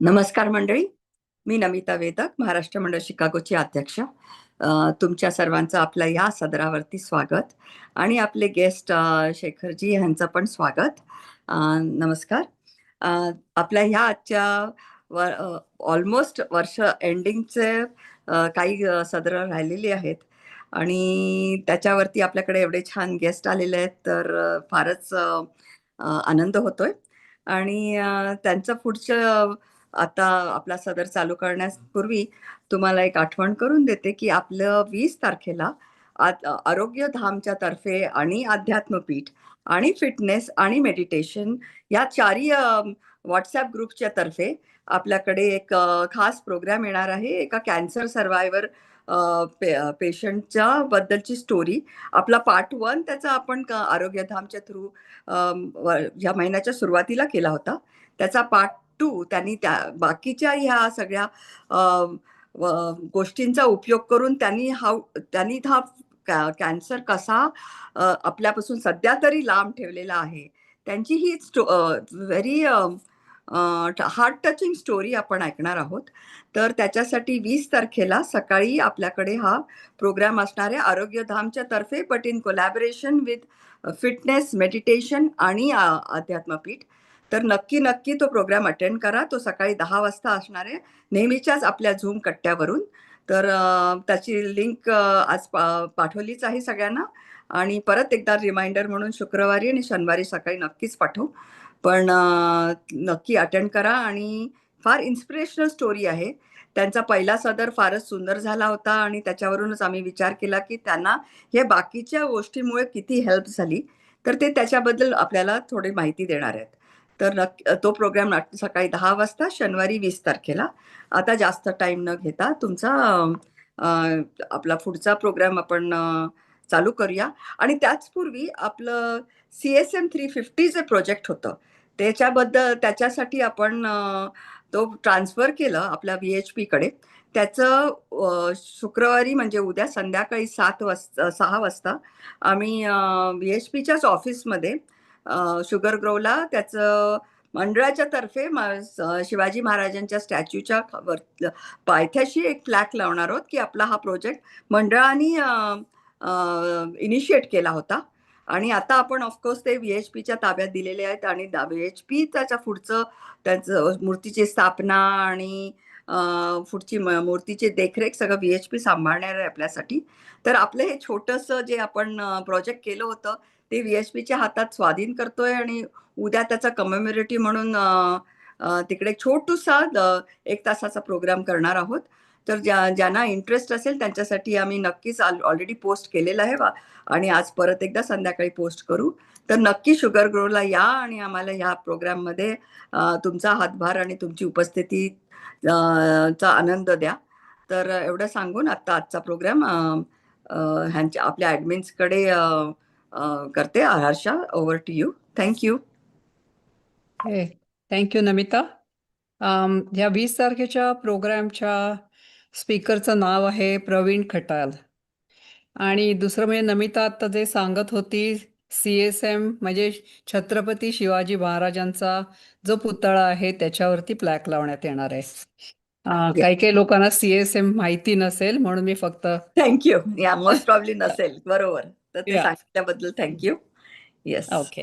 नमस्कार मंडळी. मी नमिता वेदक, महाराष्ट्र मंडळ शिकागोची अध्यक्ष. तुमच्या सर्वांचं आपल्या या सदरावरती स्वागत आणि आपले गेस्ट शेखरजी यांचं पण स्वागत. नमस्कार. आपल्या ह्या आजच्या ऑलमोस्ट वर्ष एंडिंगचे काही सदर राहिलेली आहेत आणि त्याच्यावरती आपल्याकडे एवढे छान गेस्ट आलेले आहेत, तर फारच आनंद होतोय. आणि त्यांचं पुढचं आता आपला सदर चालू करण्यापूर्वी तुम्हाला एक आठवण करून देते की आपलं 20 तारखेला आरोग्य धामच्या तर्फे आणि अध्यात्मपीठ आणि फिटनेस आणि मेडिटेशन या चारही व्हॉट्सॲप ग्रुपच्या तर्फे आपल्याकडे एक खास प्रोग्राम येणार आहे. एका कॅन्सर सर्वायव्हर पेशंटच्या बद्दलची स्टोरी. आपला पार्ट 1 त्याचा आपण आरोग्यधामच्या थ्रू या महिन्याच्या सुरुवातीला केला होता. त्याचा पार्ट 2 त्यांनी त्या बाकीच्या ह्या सगळ्या गोष्टींचा उपयोग करून त्यांनी हा कॅन्सर कसा आपल्यापासून सध्या तरी लांब ठेवलेला आहे, त्यांची ही व्हेरी हार्ट टचिंग स्टोरी आपण ऐकणार आहोत. तर त्याच्यासाठी 20 तारखेला सकाळी आपल्याकडे हा प्रोग्राम असणार आहे आरोग्यधामच्या तर्फे, but in collaboration with fitness, meditation आणि अध्यात्मपीठ. तर नक्की तो प्रोग्राम अटेंड करा. तो सकाळी 10 वाजता असणार आहे, नेहमीच्याच आपल्या झूम कट्ट्यावरून. तर त्याची लिंक आज पाठवलीच आहे सगळ्यांना, आणि परत एकदा रिमाइंडर म्हणून शुक्रवारी आणि शनिवारी सकाळी नक्कीच पाठवू. पण नक्की अटेंड करा. आणि फार इन्स्पिरेशनल स्टोरी आहे. त्यांचा पहिला सदर फारच सुंदर झाला होता आणि त्याच्यावरूनच आम्ही विचार केला की त्यांना हे बाकीच्या गोष्टीमुळे किती हेल्प झाली, तर ते त्याच्याबद्दल आपल्याला थोडी माहिती देणार आहेत. तर तो प्रोग्राम सकाळी 10 वाजता शनिवारी 20 तारखेला. आता जास्त टाइम न घेता तुमचा आपला पुढचा प्रोग्राम आपण चालू करूया. आणि त्याचपूर्वी आपलं CSM 350 जे प्रोजेक्ट होतं त्याच्यासाठी आपण तो ट्रान्सफर केलं आपल्या VHP कडे. त्याचं शुक्रवारी म्हणजे उद्या संध्याकाळी 6 वाजता आम्ही VHPच्याच ऑफिसमध्ये शुगर ग्रोवला त्याचं मंडळाच्या तर्फे शिवाजी महाराजांच्या स्टॅच्यूच्या पायथ्याशी एक प्लॅक लावणार आहोत की आपला हा प्रोजेक्ट मंडळाने इनिशिएट केला होता. आणि आता आपण ऑफकोर्स ते VHPच्या ताब्यात दिलेले आहेत आणि VHP त्याच्या पुढचं त्याचं मूर्तीची स्थापना आणि पुढची मूर्तीची देखरेख सगळं VHP सांभाळणार आहे आपल्यासाठी. तर आपलं हे छोटंसं जे आपण प्रोजेक्ट केलं होतं ते VHPच्या हातात स्वाधीन करतोय आणि उद्या त्याचा कमेमोरेटिव्ह म्हणून तिकडे छोटूसा 1 तासाचा प्रोग्राम करणार आहोत. तर ज्यांना इंटरेस्ट असेल त्यांच्यासाठी आम्ही नक्कीच ऑलरेडी पोस्ट केलेलं आहे आणि आज परत एकदा संध्याकाळी पोस्ट करू. तर नक्की शुगर ग्रोला या आणि आम्हाला ह्या प्रोग्राममध्ये तुमचा हातभार आणि तुमची उपस्थिती चा आनंद द्या. तर एवढं सांगून आजचा प्रोग्राम ह्यांच्या आपल्या ॲडमिन्सकडे करते. Harsha, over to you. Thank you. Thank you Namita. ह्या 20 तारखेच्या प्रोग्रामच्या स्पीकरचं नाव आहे प्रवीण खटाल. आणि दुसरं म्हणजे नमिता आत्ता जे सांगत होती, CSM म्हणजे छत्रपती शिवाजी महाराजांचा जो पुतळा आहे त्याच्यावरती प्लॅक लावण्यात येणार आहे. काही काही लोकांना CSM माहिती नसेल म्हणून मी फक्त थँक्यू. या मोस्ट प्रॉब्ली नसेल, बरोबर. तर ते सांगितल्याबद्दल थँक्यू. येस. ओके.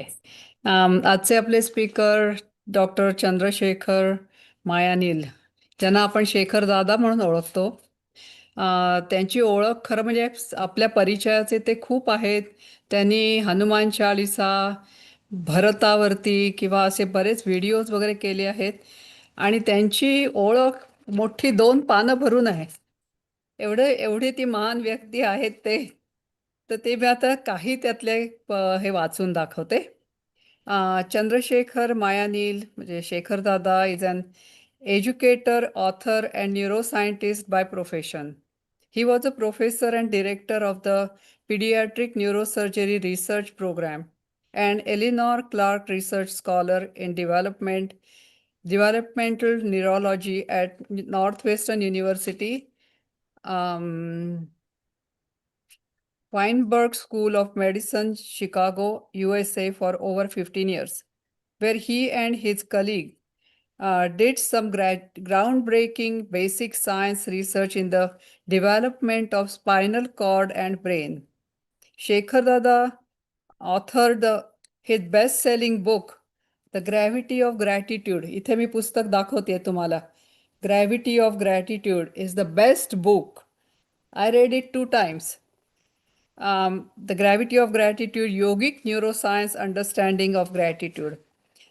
आजचे आपले स्पीकर डॉक्टर चंद्रशेखर मायानील, ज्यांना आपण शेखर दादा म्हणून ओळखतो. त्यांची ओळख खरं म्हणजे आपल्या परिचयाचे ते खूप आहेत. त्यांनी हनुमान चालीसा, भरतावरती किंवा असे बरेच व्हिडिओज वगैरे केले आहेत आणि त्यांची ओळख मोठी 2 पानं भरून आहे. एवढी ती महान व्यक्ती आहेत ते. तर ते मी आता काही त्यातले हे वाचून दाखवते. चंद्रशेखर मायानील म्हणजे शेखर दादा is an educator, author, and neuroscientist by profession. He was a professor and director of the Pediatric Neurosurgery Research Program and Eleanor Clark Research Scholar in Developmental Neurology at Northwestern University, Weinberg School of Medicine, Chicago, USA for over 15 years, where he and his colleague did some groundbreaking basic science research in the development of spinal cord and brain. Shekhar Dada authored his best-selling book, The Gravity of Gratitude. इथे मी पुस्तक दाखवते तुम्हाला. Gravity of Gratitude is the best book. I read it 2 times. The Gravity of Gratitude, Yogic Neuroscience Understanding of Gratitude.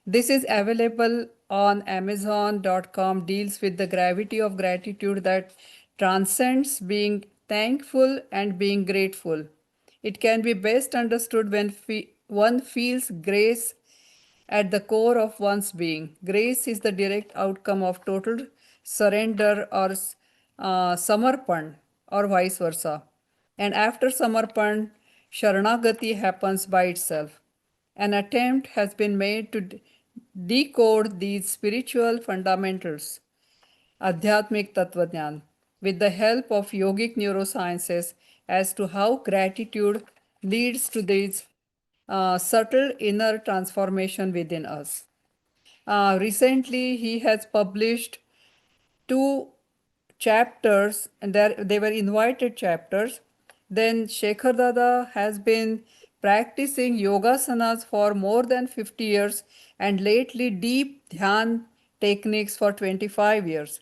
This is available on Amazon.com, deals with the gravity of gratitude that transcends being thankful and being grateful. It can be best understood when one feels grace at the core of one's being. Grace is the direct outcome of total surrender or samarpan, or vice versa. And after samarpan, sharanagati happens by itself. An attempt has been made to decode these spiritual fundamentals, Adhyatmic Tattvajnan, with the help of yogic neurosciences as to how gratitude leads to these subtle inner transformation within us. Recently, he has published 2 chapters, and they were invited chapters. Then Shekhar Dada has been practicing yogasanas for more than 50 years and lately deep dhyan techniques for 25 years.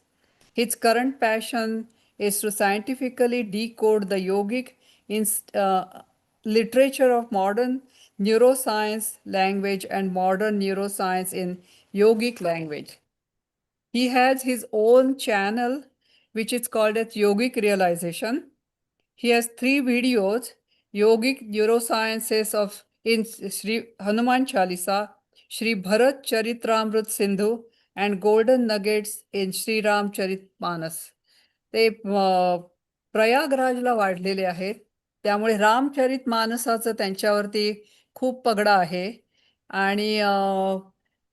His current passion is to scientifically decode the yogic literature of modern neuroscience language and modern neuroscience in yogic language. He has his own channel, which is called as Yogic Realization. He has 3 videos: Yogic Neurosciences of in Sri Hanuman Chalisa, Sri Bharat Charitramrut Sindhu, and Golden Nuggets in Sri Ram Charit Manas. ते प्रयागराजला वाढलेले आहेत, त्यामुळे रामचरित मानसाचं त्यांच्यावरती खूप पगडा आहे. आणि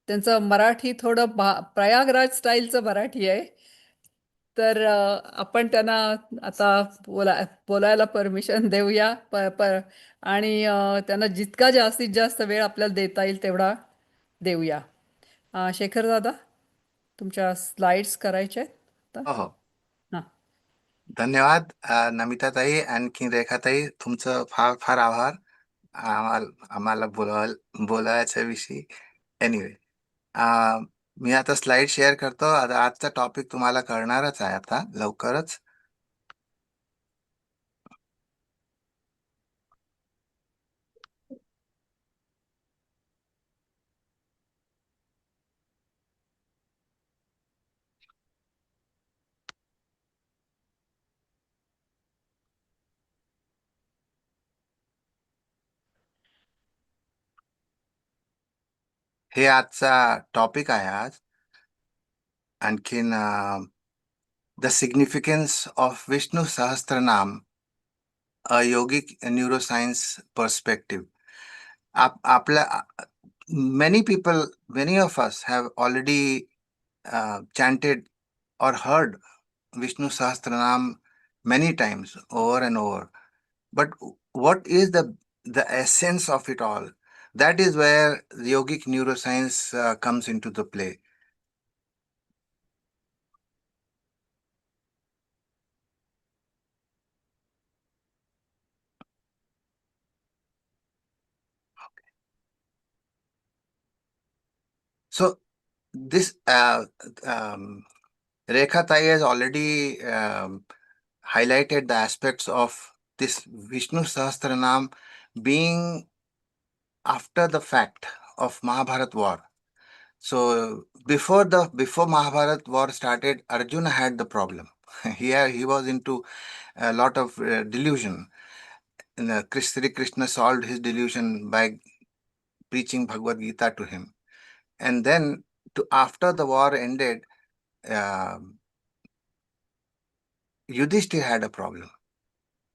त्यांचं मराठी थोडं प्रयागराज स्टाईलचं मराठी आहे. तर आपण त्यांना आता बोलायला परमिशन देऊया. आणि त्यांना जितका जास्तीत जास्त वेळ आपल्याला देता येईल तेवढा देऊया. शेखर दादा, तुमच्या स्लाइड्स करायच्या आहेत आता? हो. हां. धन्यवाद नमिताताई, आणखी रेखाताई, तुमचं फार फार आभार आम्हाला बोलायच्या विषयी. एनिवे, मी आता स्लाइड शेअर करतो. आता आजचा टॉपिक तुम्हाला कळणारच आहे आता लवकरच. हे आजचा टॉपिक आहे आज. आणखीन the significance of Vishnu Sahasranama, a yogic neuroscience perspective. आपल्या many of us have already chanted or heard Vishnu Sahasranam many times over and over. But what is the essence of it all? That is where the yogic neuroscience comes into the play. So this Rekha Tai has already highlighted the aspects of this Vishnu Sahasranam being after the fact of Mahabharat war. So before Mahabharat war started, Arjuna had the problem. He was into a lot of delusion. Sri Krishna solved his delusion by preaching Bhagavad Gita to him. And then after the war ended, Yudhishthir had a problem.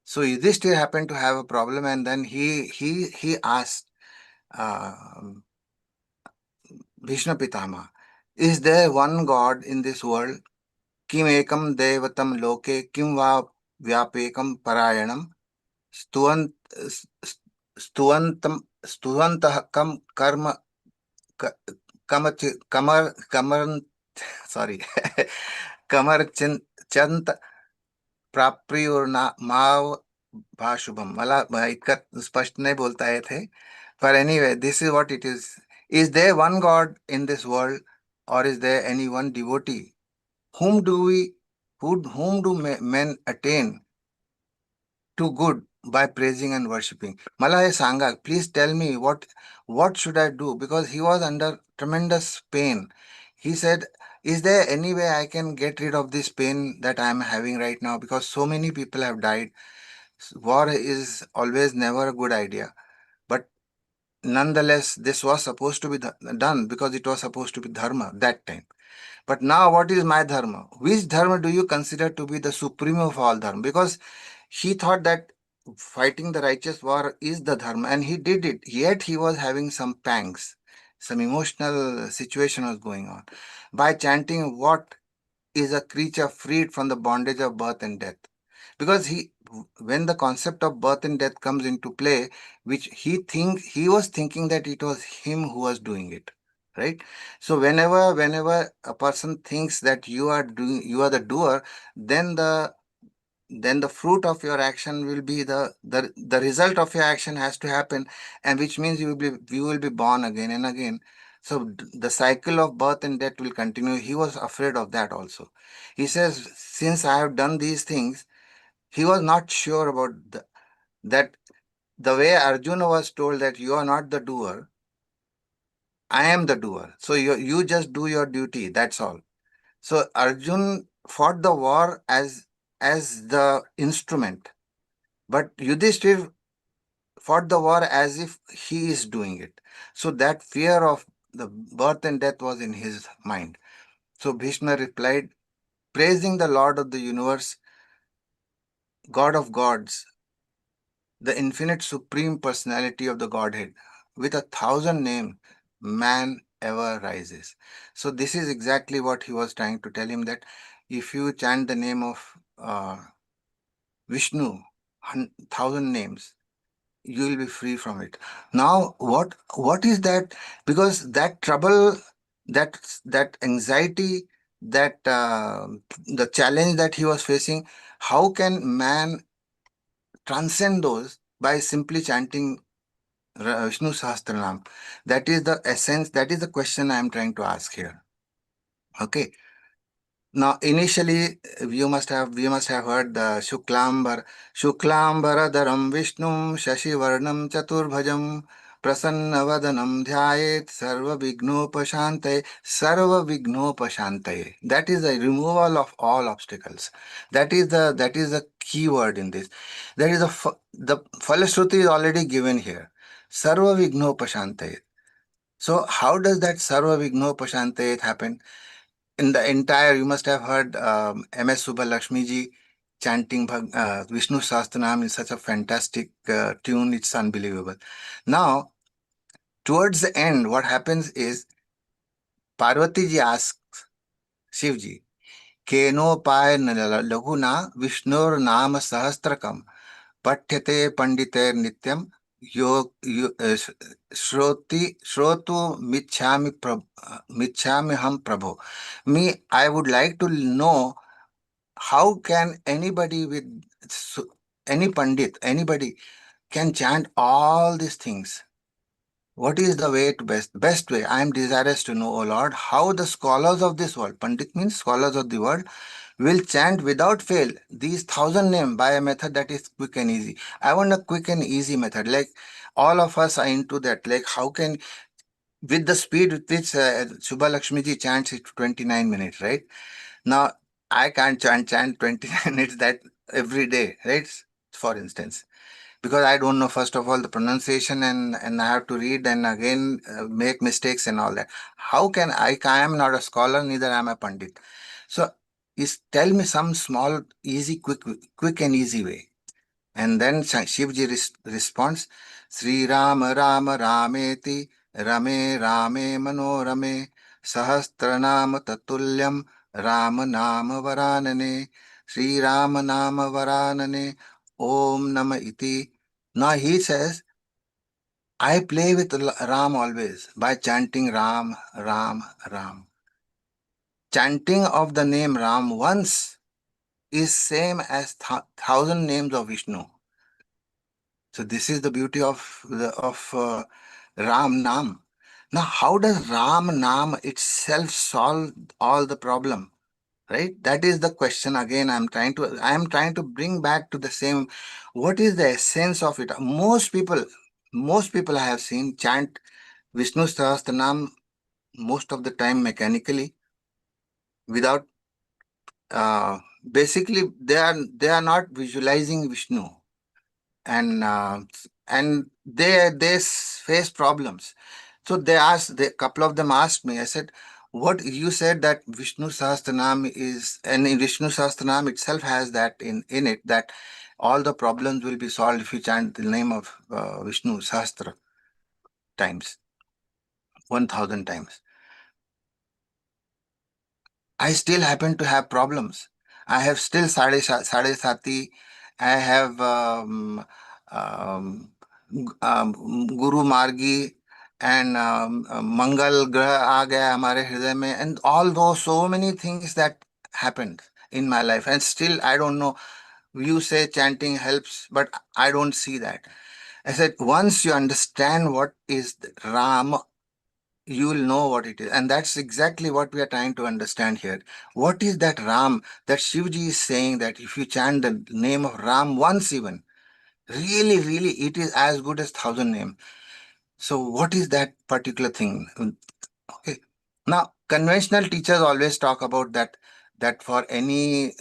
So Yudhishthir happened to have a problem, and then he asked Bhishma Pitama, is there one God in this world? Kim ekam devatam loke kim va vyapekam parayanam stuvantah kam karma kamarante sorry, Kamar Chant Prapriurna Mav Bhashubham. मला इतकं स्पष्ट नहीं बोलता येत है. But anyway, this is what it is. Is there one God in this world, or is there any one devotee? Whom do we, whom do men attain to good by praising and worshipping? Mala hey Sanga, please tell me what should I do? Because he was under tremendous pain. He said, is there any way I can get rid of this pain that I am having right now? Because so many people have died. War is always never a good idea. But nonetheless, this was supposed to be done because it was supposed to be dharma that time. But now, what is my dharma? Which dharma do you consider to be the supreme of all dharma? Because he thought that fighting the righteous war is the dharma, and he did it. Yet he was having some pangs, some emotional situation was going on. By chanting, what is a creature freed from the bondage of birth and death? Because when the concept of birth and death comes into play, which he was thinking that it was him who was doing it, right? So whenever a person thinks that you are the doer, then the fruit of your action will be the result of your action has to happen, and which means you will be born again and again. So the cycle of birth and death will continue. He was afraid of that also. He says, since I have done these things, he was not sure about that the way Arjuna was told that you are not the doer, I am the doer. So you just do your duty, that's all. So Arjun fought the war as the instrument, but Yudhishthir fought the war as if he is doing it. So that fear of the birth and death was in his mind. So Bhishma replied, praising the Lord of the universe, God of gods, the infinite supreme personality of the Godhead, with 1,000 names, man ever rises. So this is exactly what he was trying to tell him, that if you chant the name of Vishnu, 1,000 names, you will be free from it. Now, what is that? Because that trouble, that anxiety, that the challenge that he was facing, how can man transcend those by simply chanting Vishnu Sahasranam? That is the essence. That is the question I am trying to ask here. Okay. Now, initially, we must have heard the Shuklambaradaram Vishnum Shashivarnam Chaturbhajam Prasannavadanam Dhyayet Sarva Vignopashante Sarva Vignopashante. That is the removal of all obstacles. That is the key word in this. There is the Falashruti is already given here. Sarva Vignopashante. So, how does that Sarva Vignopashante happen? In the entire, you must have heard M.S. Subbalakshmi ji chanting Vishnu Sahasranam in such a fantastic tune. It's unbelievable. Now, towards the end, what happens is Parvati ji asks Shiv ji, Kenopay laguna Vishnur nama sahastrakam Pathyate panditer nityam shrotu michhami ham prabho. I would like to know, how can anybody any pandit, anybody can chant all these things? What is the way to best way? I am desirous to know, O Lord, how the scholars of this world, pandit means scholars of the world, will chant without fail these 1,000 names by a method that is quick and easy. I want a quick and easy method. Like all of us are into that. Like how can, with the speed with which Subha Lakshmi ji chants it 29 minutes, right? Now, I can't chant 29 minutes that every day, right? For instance, because I don't know, first of all, the pronunciation, and I have to read and again make mistakes and all that. How can I am not a scholar, neither am I a pandit. So, tell me some small, easy, quick and easy way. And then Shivji responds, Sri Rama Rama Rameti Rame Rame Manorame Sahastranama Tatulyam Rama Nama Varanane Sri Rama Nama Varanane Om Nama Iti. Now he says, I play with Ram always by chanting Ram, Ram, Ram. chanting of the name Ram once is same as thousand names of Vishnu. So this is the beauty of Ram Nam. Now, how does Ram Nam itself solve all the problem? Right? That is the question. Again, I am trying to bring back to the same. What is the essence of it? Most people I have seen chant Vishnu Sahasranam most of the time mechanically, without basically they are not visualizing Vishnu, and they face problems. So a couple of them asked me. I said, "What you said that Vishnu Sahasranam is, and in Vishnu Sahasranam itself has that in it, that all the problems will be solved if you chant the name of Vishnu Sahasra times, 1,000 times." I still happen to have problems. I have still Sade Sati. I have um, Guru Margi, and Mangal Grah aa gaya hamare hriday mein, and all those so many things that happened in my life. And still, I don't know. You say chanting helps, but I don't see that. I said, once you understand what is Ram, you will know what it is. And that's exactly what we are trying to understand here. What is that Ram that Shivji is saying, that if you chant the name of Ram once even, really, really, it is as good as thousand names. So what is that particular thing? Okay. Now, conventional teachers always talk about that for any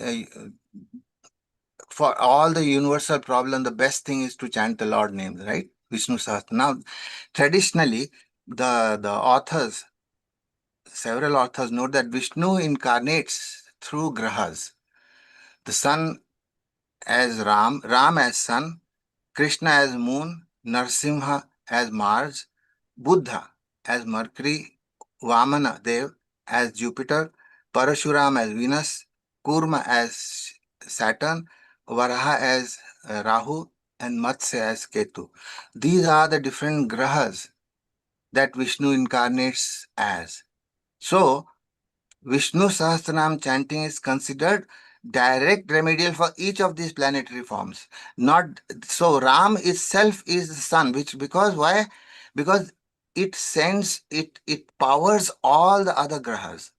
for all the universal problem, the best thing is to chant the Lord names, right? Vishnu Sahasra. Now, traditionally, the authors, several authors note that Vishnu incarnates through grahas. The sun as Ram as sun, Krishna as moon, Narsimha as Mars, Buddha as Mercury, Vamana Dev as Jupiter, Parashuram as Venus, Kurma as Saturn, Varaha as Rahu, and Matsya as Ketu. These are the different grahas that Vishnu incarnates as. So, Vishnu Sahasranam chanting is considered direct remedial for each of these planetary forms. Not so Ram itself is the sun, which because why? Because it powers all the other grahas,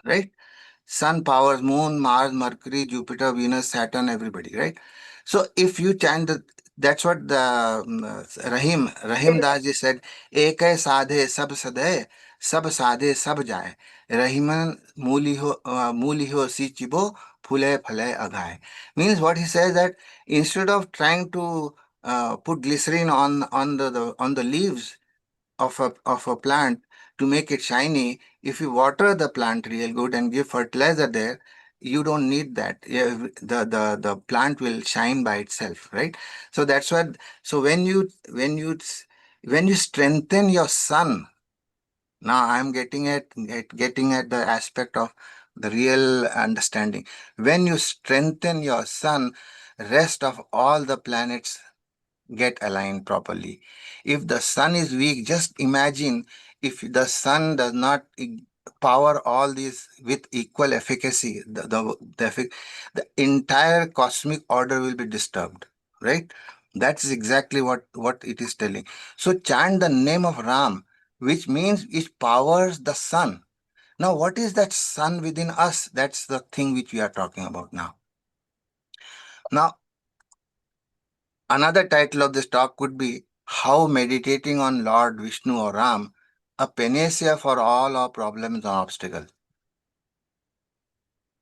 right? Sun powers Moon, Mars, Mercury, Jupiter, Venus, Saturn, everybody, right? So if you chant that's what the Rahim Das ji said, Ekay sadhe sab sadhe, sab sadhe sab jaye. Rahiman muli ho si chibo, phule phale agay. Means what he says, that instead of trying to put glycerin on the leaves of a plant to make it shiny, if you water the plant real good and give fertilizer there, you don't need that. The plant will shine by itself, right? So that's what. So when you strengthen your sun, now I'm getting at the aspect of the real understanding. When you strengthen your sun, rest of all the planets get aligned properly. If the sun is weak, just imagine if the sun does not power all these with equal efficacy, the entire cosmic order will be disturbed, right? That's exactly what it is telling. So chant the name of Ram, which means it powers the sun. Now, what is that sun within us? That's the thing which we are talking about now. Now, another title of this talk could be How Meditating on Lord Vishnu or Ram, a panacea for all our problems and obstacles.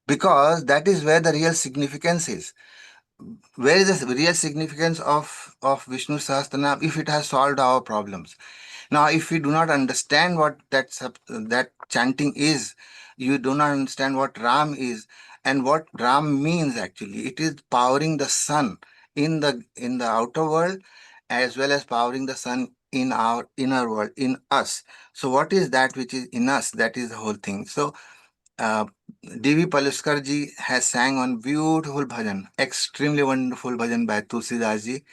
Because that is where the real significance is. Where is the real significance of Vishnu Sahasranam if it has solved our problems? Now, if we do not understand what that chanting is, you do not understand what Ram is and what Ram means actually. It is powering the sun in the outer world as well as powering the sun in our inner world, in us. So what is that which is in us? That is the whole thing. So uh, D.V. Paluskar ji has sang on beautiful bhajan, extremely wonderful bhajan by Tulsidas ji.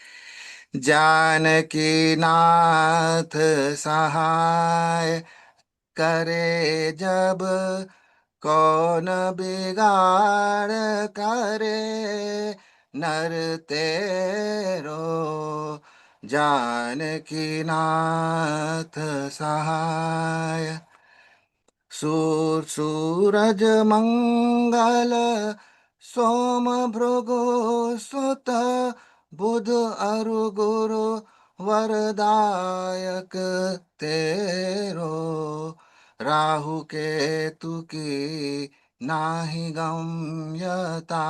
Janaki नाथ सहाय करे जब कौन बिगाड़ करे नर तेरो, जानकी नाथ सहाय। सूरज मंगल सोम भृगु सुत, बुध अरु गुरु वरदायक तेरो, राहु केतु की नाही गम्यता,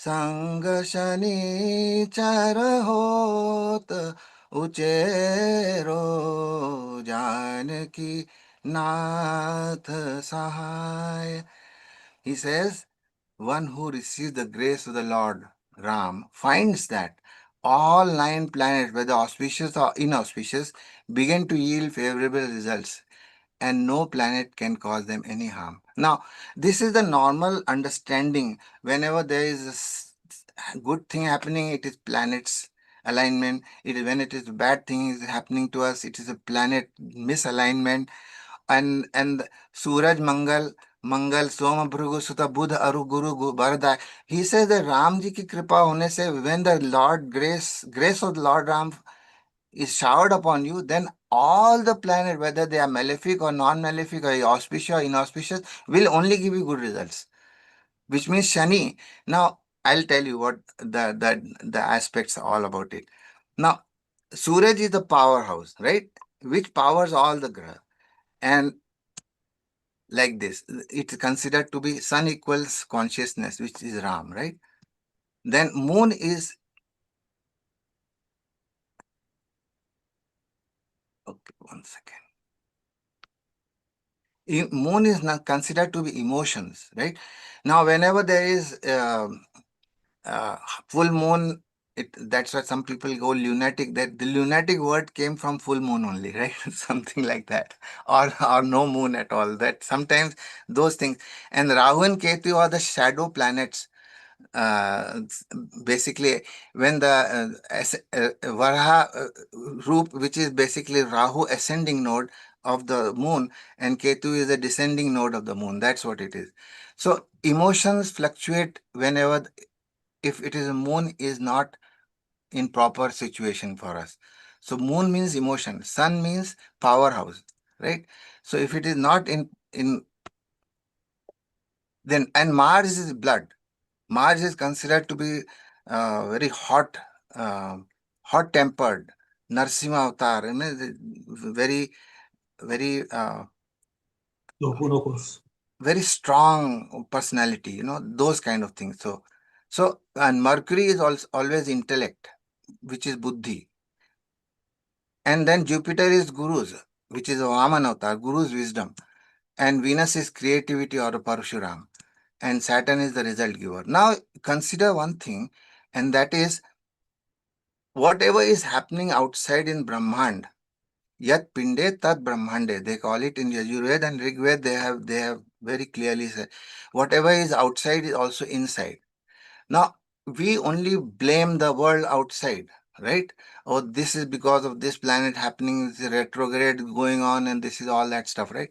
संग शनिचर होत उचेरो, जानकी नाथ सहाय. He says, one who receives the grace of the Lord Ram finds that all 9 planets, whether auspicious or inauspicious, begin to yield favorable results, and no planet can cause them any harm. Now, this is the normal understanding. Whenever there is a good thing happening, it is planets alignment. It is when it is bad thing is happening to us, it is a planet misalignment. And Suraj Mangal Soma Bhrugu Suta Buddha Aru Guru Bharada. He says that Ram ji ki kripa hone se, when the Lord grace of the Lord Ram is showered upon you, then all the planets, whether they are malefic or non-malefic or auspicious or inauspicious, will only give you good results. Which means Shani. Now I'll tell you what the aspects are all about it. Now Suraj is the powerhouse, right? Which powers all the graha. And like this, it's considered to be sun equals consciousness, which is Ram, right? Then moon is, okay, one second. Moon is not considered to be emotions, right? Now, whenever there is full moon, that's why some people go lunatic. That the lunatic word came from full moon only, right? Something like that, or no moon at all. That sometimes those things. And Rahu and Ketu are the shadow planets. Basically, when the Varaha Roop, which is basically Rahu ascending node of the moon, and Ketu is a descending node of the moon. That's what it is. So emotions fluctuate whenever, if it is a moon is not in proper situation for us. So moon means emotion, sun means powerhouse, right? So if it is not in then, and Mars is blood. Mars is considered to be very hot, hot-tempered, Narsimha avatar, very, very, very strong personality, those kind of things. So and Mercury is also always intellect, which is buddhi. And then Jupiter is Guru's, which is a Vaman avatar, Guru's wisdom. And Venus is creativity or a Parashuram. And Saturn is the result giver. Now consider one thing, and that is whatever is happening outside in Brahmand, Yat Pinde Tat Brahmande, they call it in Yajurveda and Rigveda, they have very clearly said, whatever is outside is also inside. Now, we only blame the world outside, right? Oh, this is because of this planet happening, this retrograde going on, and this is all that stuff, right?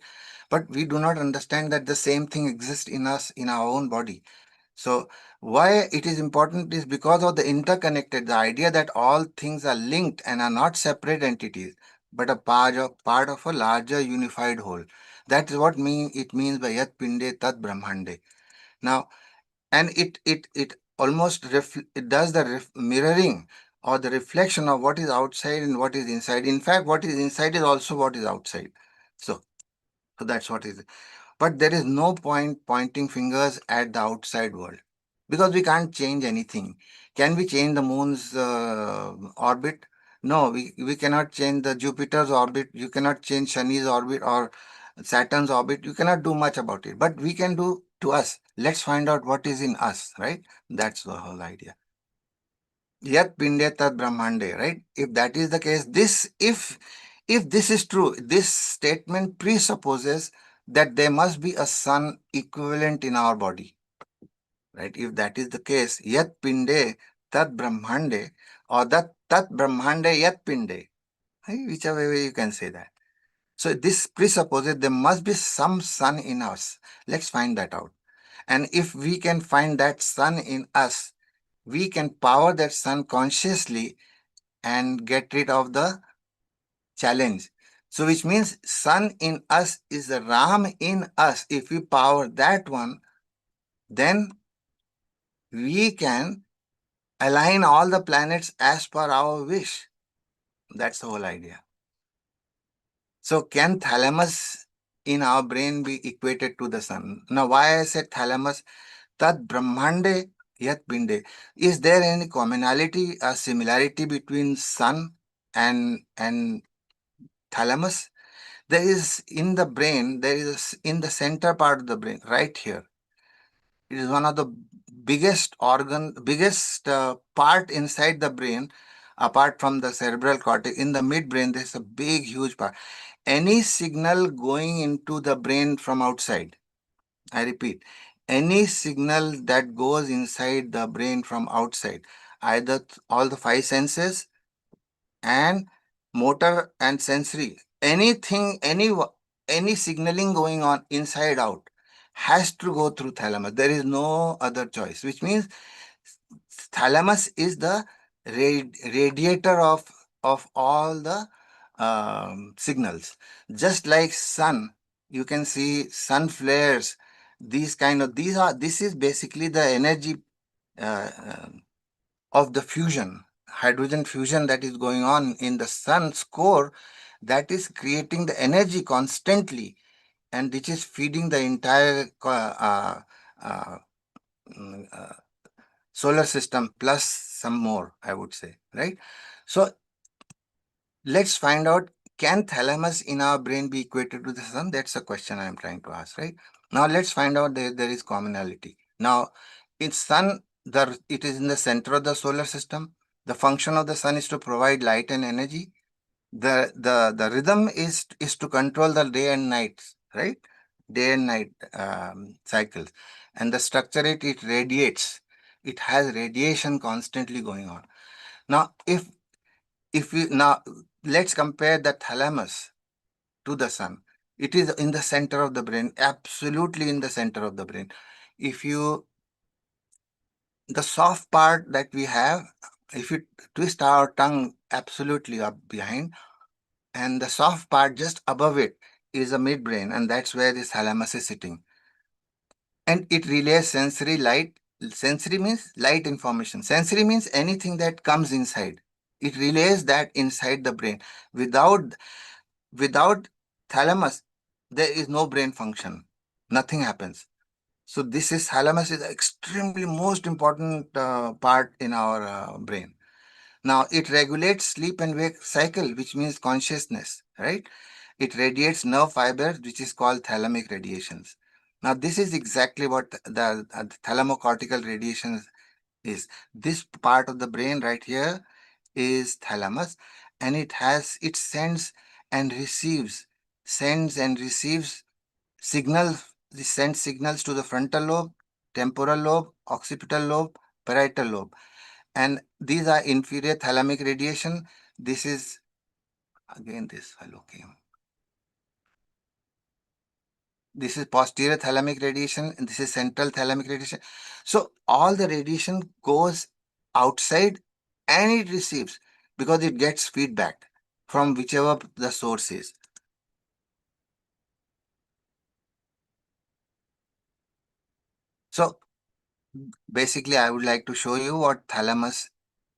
But we do not understand that the same thing exists in us, in our own body. So why it is important is because of the interconnected, the idea that all things are linked and are not separate entities, but a part of a larger unified whole. That is what it means by Yat Pinde Tat Brahmande. Now, and it almost it does the mirroring or the reflection of what is outside and what is inside. In fact, what is inside is also what is outside. So that's what is. But there is no point pointing fingers at the outside world because we can't change anything. Can we change the moon's orbit? No, we cannot change the Jupiter's orbit. You cannot change Shani's orbit or Saturn's orbit. You cannot do much about it. But we can do to us. Let's find out what is in us, right? That's the whole idea. Yat pinde tat brahmande, right? If that is the case, if this is true, this statement presupposes that there must be a sun equivalent in our body, right? If that is the case, yat pinde tat brahmande, or that tat brahmande yat pinde, right? Whichever way you can say that. So this presupposes there must be some sun in us. Let's find that out. And if we can find that sun in us, we can power that sun consciously and get rid of the challenge. So which means sun in us is the Ram in us. If we power that one, then we can align all the planets as per our wish. That's the whole idea. So can thalamus in our brain be equated to the sun? Now, why I said thalamus? Tat Brahmande Yat Pinde. Is there any commonality, a similarity between sun and thalamus? There is in the brain, there is in the center part of the brain, right here. It is one of the biggest biggest part inside the brain, apart from the cerebral cortex. In the midbrain, there's a big, huge part. Any signal going into the brain from outside, I repeat, any signal that goes inside the brain from outside, either all the five senses and motor and sensory, anything, any signaling going on inside out has to go through thalamus. There is no other choice, which means thalamus is the radiator of all the signals. Just like sun, you can see sun flares, this is basically the energy uh, uh, of the fusion, hydrogen fusion that is going on in the sun's core, that is creating the energy constantly, and which is feeding the entire uh, mm, uh, solar system plus some more, I would say, right? So let's find out, can thalamus in our brain be equated to the sun? That's a question I'm trying to ask, right? Now let's find out there is commonality. Now, in sun, it is in the center of the solar system. The function of the sun is to provide light and energy. The rhythm is to control the day and night, right? Day and night cycles. And the structure it radiates. It has radiation constantly going on. Now, if we now let's compare the thalamus to the sun. It is in the center of the brain, absolutely in the center of the brain. If you, the soft part that we have, if you twist our tongue absolutely up behind, and the soft part just above it is a midbrain, and that's where this thalamus is sitting. And it relays sensory light. Sensory means light information. Sensory means anything that comes inside. It relays that inside the brain. Without thalamus, there is no brain function. Nothing happens. So this is thalamus is extremely most important part in our brain. Now it regulates sleep and wake cycle, which means consciousness, right? It radiates nerve fibers, which is called thalamic radiations. Now this is exactly what the thalamocortical radiation is. This part of the brain right here is thalamus, and it sends and receives signals. This sends signals to the frontal lobe, temporal lobe, occipital lobe, parietal lobe, and these are inferior thalamic radiation. This is again this fellow came. This is posterior thalamic radiation, and this is central thalamic radiation. So all the radiation goes outside and it receives, because it gets feedback from whichever the source is. So basically, I would like to show you what thalamus.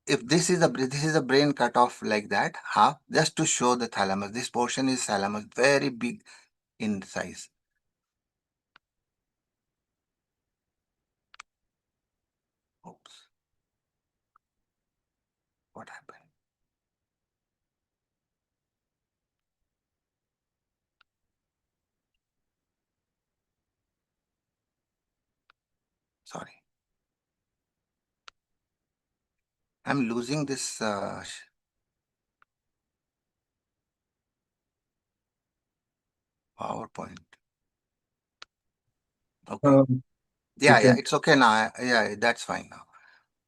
If this is a brain cut off like that, half, just to show the thalamus. This portion is thalamus, very big in size. Oops. What happened? Sorry. I'm losing this PowerPoint. Okay. Yeah, it's okay now. Yeah, that's fine now.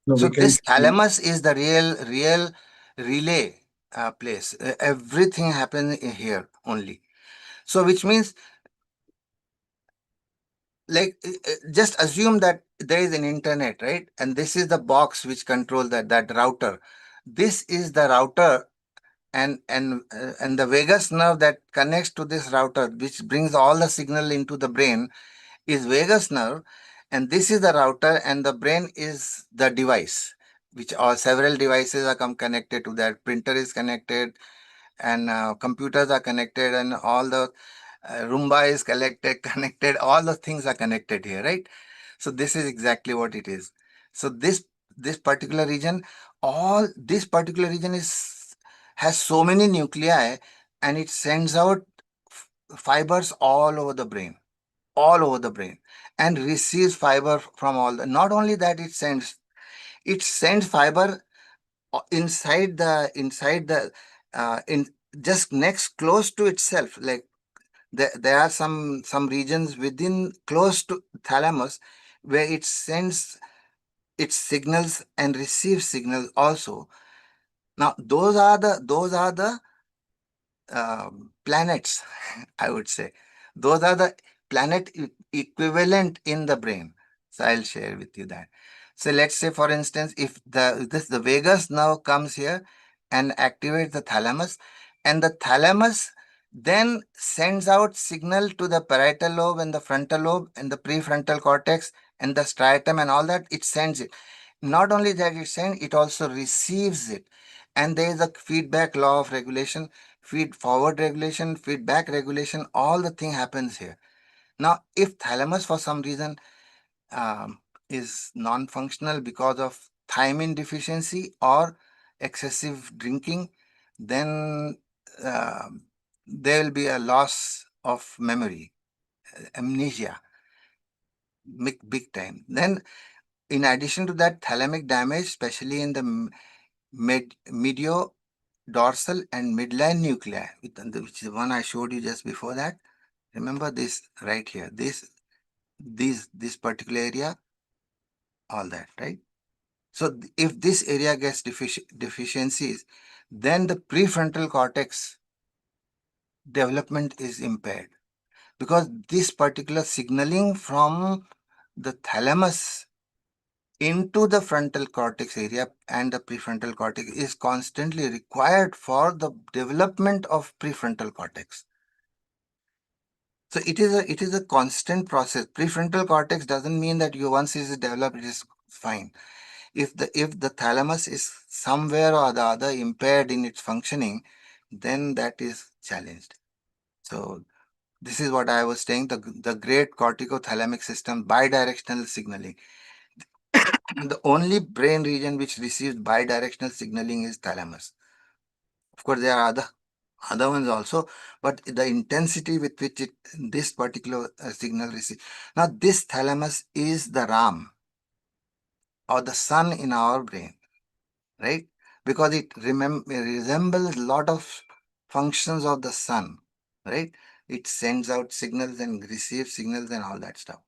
No, So we can. this thalamus is the real relay place. Everything happens here only. So which means, like, just assume that there is an internet, right? And this is the box which controls that router. This is the router, and the vagus nerve that connects to this router, which brings all the signal into the brain, is vagus nerve. And this is the router, and the brain is the device, which are several devices are connected to that. Printer is connected, and computers are connected, and all the Roomba is connected, all the things are connected here, right? So this is exactly what it is. So this particular region, this particular region has so many nuclei, and it sends out fibers all over the brain, and receives fiber from all the. Not only that, it sends fiber inside the in just next close to itself. Like, there are some regions within close to thalamus where it sends its signals and receives signals also. Now those are the planets, I would say. Those are the planet equivalent in the brain. So I'll share with you that. So let's say, for instance, if the vagus nerve comes here and activates the thalamus, and the thalamus then sends out signal to the parietal lobe and the frontal lobe and the prefrontal cortex and the striatum and all that, it sends it. Not only that it sends, it also receives it. And there is a feedback law of regulation, feed forward regulation, feedback regulation, all the thing happens here. Now, if thalamus for some reason is non-functional because of thiamine deficiency or excessive drinking, then there will be a loss of memory, amnesia, big time. Then, in addition to that, thalamic damage, especially in the medio dorsal and midline nuclei, which is the one I showed you just before that. Remember this right here, this particular area, all that, right? So if this area gets deficiencies, then the prefrontal cortex development is impaired, because this particular signaling from the thalamus into the frontal cortex area and the prefrontal cortex is constantly required for the development of prefrontal cortex. So it is a constant process. Prefrontal cortex doesn't mean that once it is developed, it is fine. If the thalamus is somewhere or the other impaired in its functioning, then that is challenged. So this is what I was saying, the great corticothalamic system, bidirectional signaling. The only brain region which receives bidirectional signaling is thalamus. Of course, there are other ones also, but the intensity with which this particular signal receives. Now, this thalamus is the RAM or the sun in our brain, right? Because it resembles a lot of functions of the sun, right? It sends out signals and receives signals and all that stuff.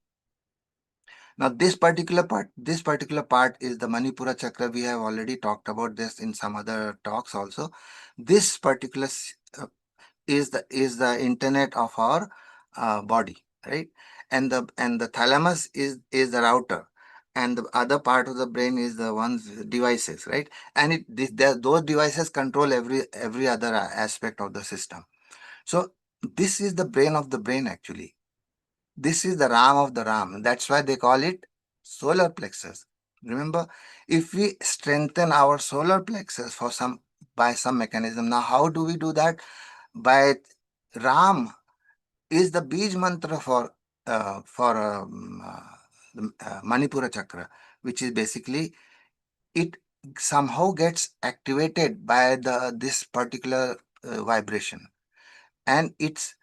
Now, this particular part is the Manipura chakra. We have already talked about this in some other talks also. This particular is the internet of our body, right? And the thalamus is the router, and the other part of the brain is the ones devices, right? And those devices control every other aspect of the system. So this is the brain of the brain, actually. This is the RAM of the RAM. That's why they call it solar plexus. Remember, if we strengthen our solar plexus by some mechanism. Now, how do we do that? By Ram is the Bij mantra for the Manipura chakra, which is basically, it somehow gets activated by this particular vibration, and it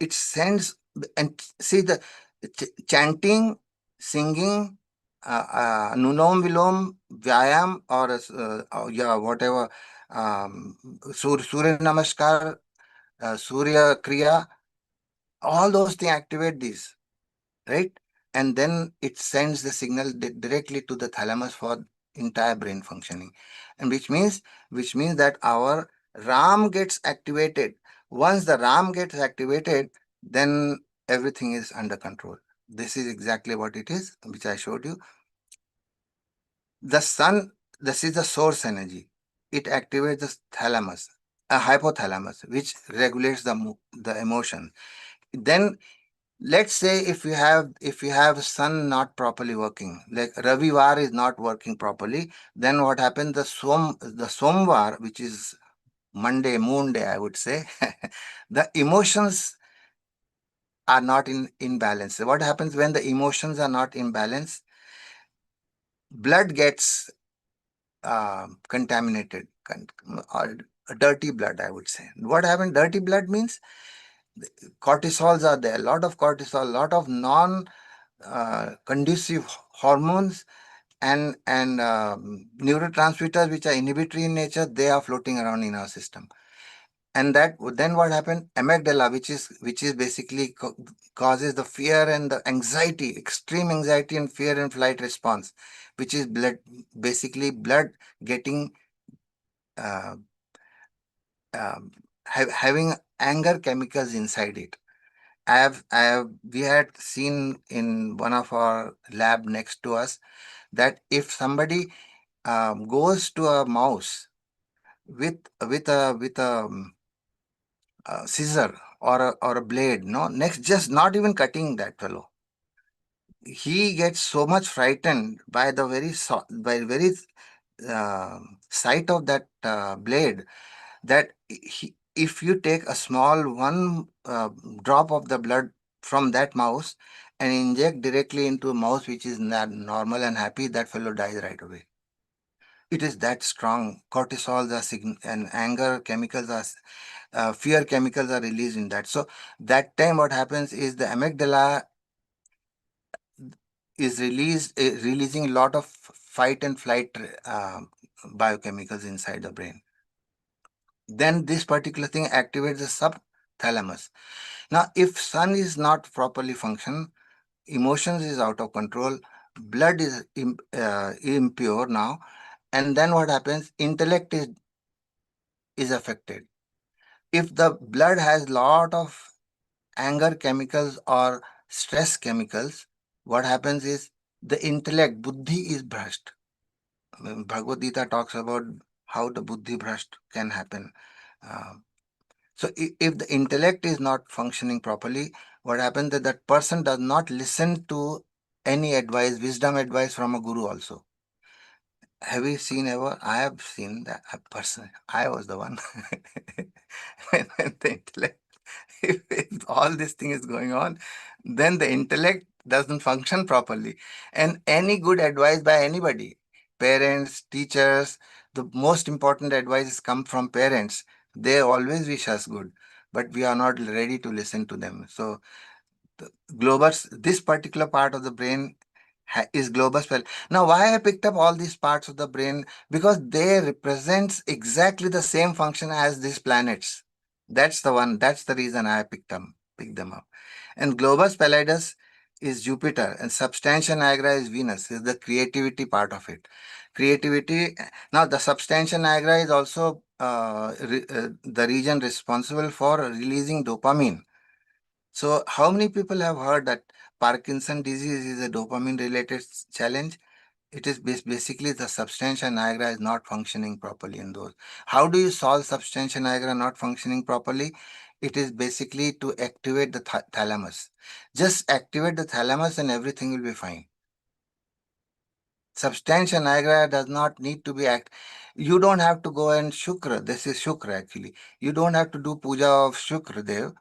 sends. And see, the chanting, singing, Nunam Vilom, Vyayam, or yeah, whatever, Surya Namaskar, Surya Kriya, all those things activate these, right? And then it sends the signal directly to the thalamus for entire brain functioning, and which means that our RAM gets activated Once the Ram gets activated, then everything is under control. This is exactly what it is, which I showed you. The sun, this is the source energy. It activates the thalamus, a hypothalamus, which regulates the emotion. Then let's say if you have sun not properly working, like Ravivar is not working properly, then what happens? The Somvar, which is Monday, moon day, I would say, the emotions are not in balance. What happens when the emotions are not in balance? Blood gets contaminated, or dirty blood, I would say. What happens? Dirty blood means cortisols are there, a lot of cortisol, a lot of non conducive hormones and neurotransmitters which are inhibitory in nature, they are floating around in our system. And that then what happened? Amygdala, which is basically causes the fear and the anxiety, extreme anxiety and fear and flight response, which is basically blood getting uh, having anger chemicals inside it. We had seen in one of our lab next to us that if somebody goes to a mouse with a scissor or a blade, no, next, just not even cutting that fellow, he gets so much frightened by the very sight of that blade, that if you take a small one drop of the blood from that mouse and inject directly into a mouse which is not normal and happy, that fellow dies right away. It is that strong. Cortisols are and anger chemicals are fear chemicals are released in that. So that time what happens is the amygdala is releasing a lot of fight and flight biochemicals inside the brain. Then this particular thing activates the subthalamus. Now, if sun is not properly function, emotions is out of control, blood is impure now, and then what happens? Intellect is affected. If the blood has lot of anger chemicals or stress chemicals, what happens is the intellect, buddhi, is brushed. Bhagavad Gita talks about how the buddhi brushed can happen. Uh, so if the intellect is not functioning properly, what happens that that person does not listen to any advice, wisdom advice from a guru also. Have you seen ever? I have seen that a person. I was the one. when the intellect, if all this thing is going on, then the intellect doesn't function properly. And any good advice by anybody, parents, teachers, the most important advice come from parents. They always wish us good, but we are not ready to listen to them. So globus, this particular part of the brain is globus. Now, why I picked up all these parts of the brain? Because they represents exactly the same function as these planets. That's the one. That's the reason I picked them up. And globus pallidus is Jupiter, and substantia nigra is Venus. Is the creativity part of it. Creativity. Now, the substantia nigra is also the region responsible for releasing dopamine. So, how many people have heard that Parkinson disease is a dopamine related challenge? It is basically the substantia nigra is not functioning properly in those. How do you solve substantia nigra not functioning properly? It is basically to activate the thalamus. Just activate the thalamus and everything will be fine. Substantia nigra does not need to be You don't have to go and Shukra. This is Shukra actually. You don't have to do puja of Shukra Dev.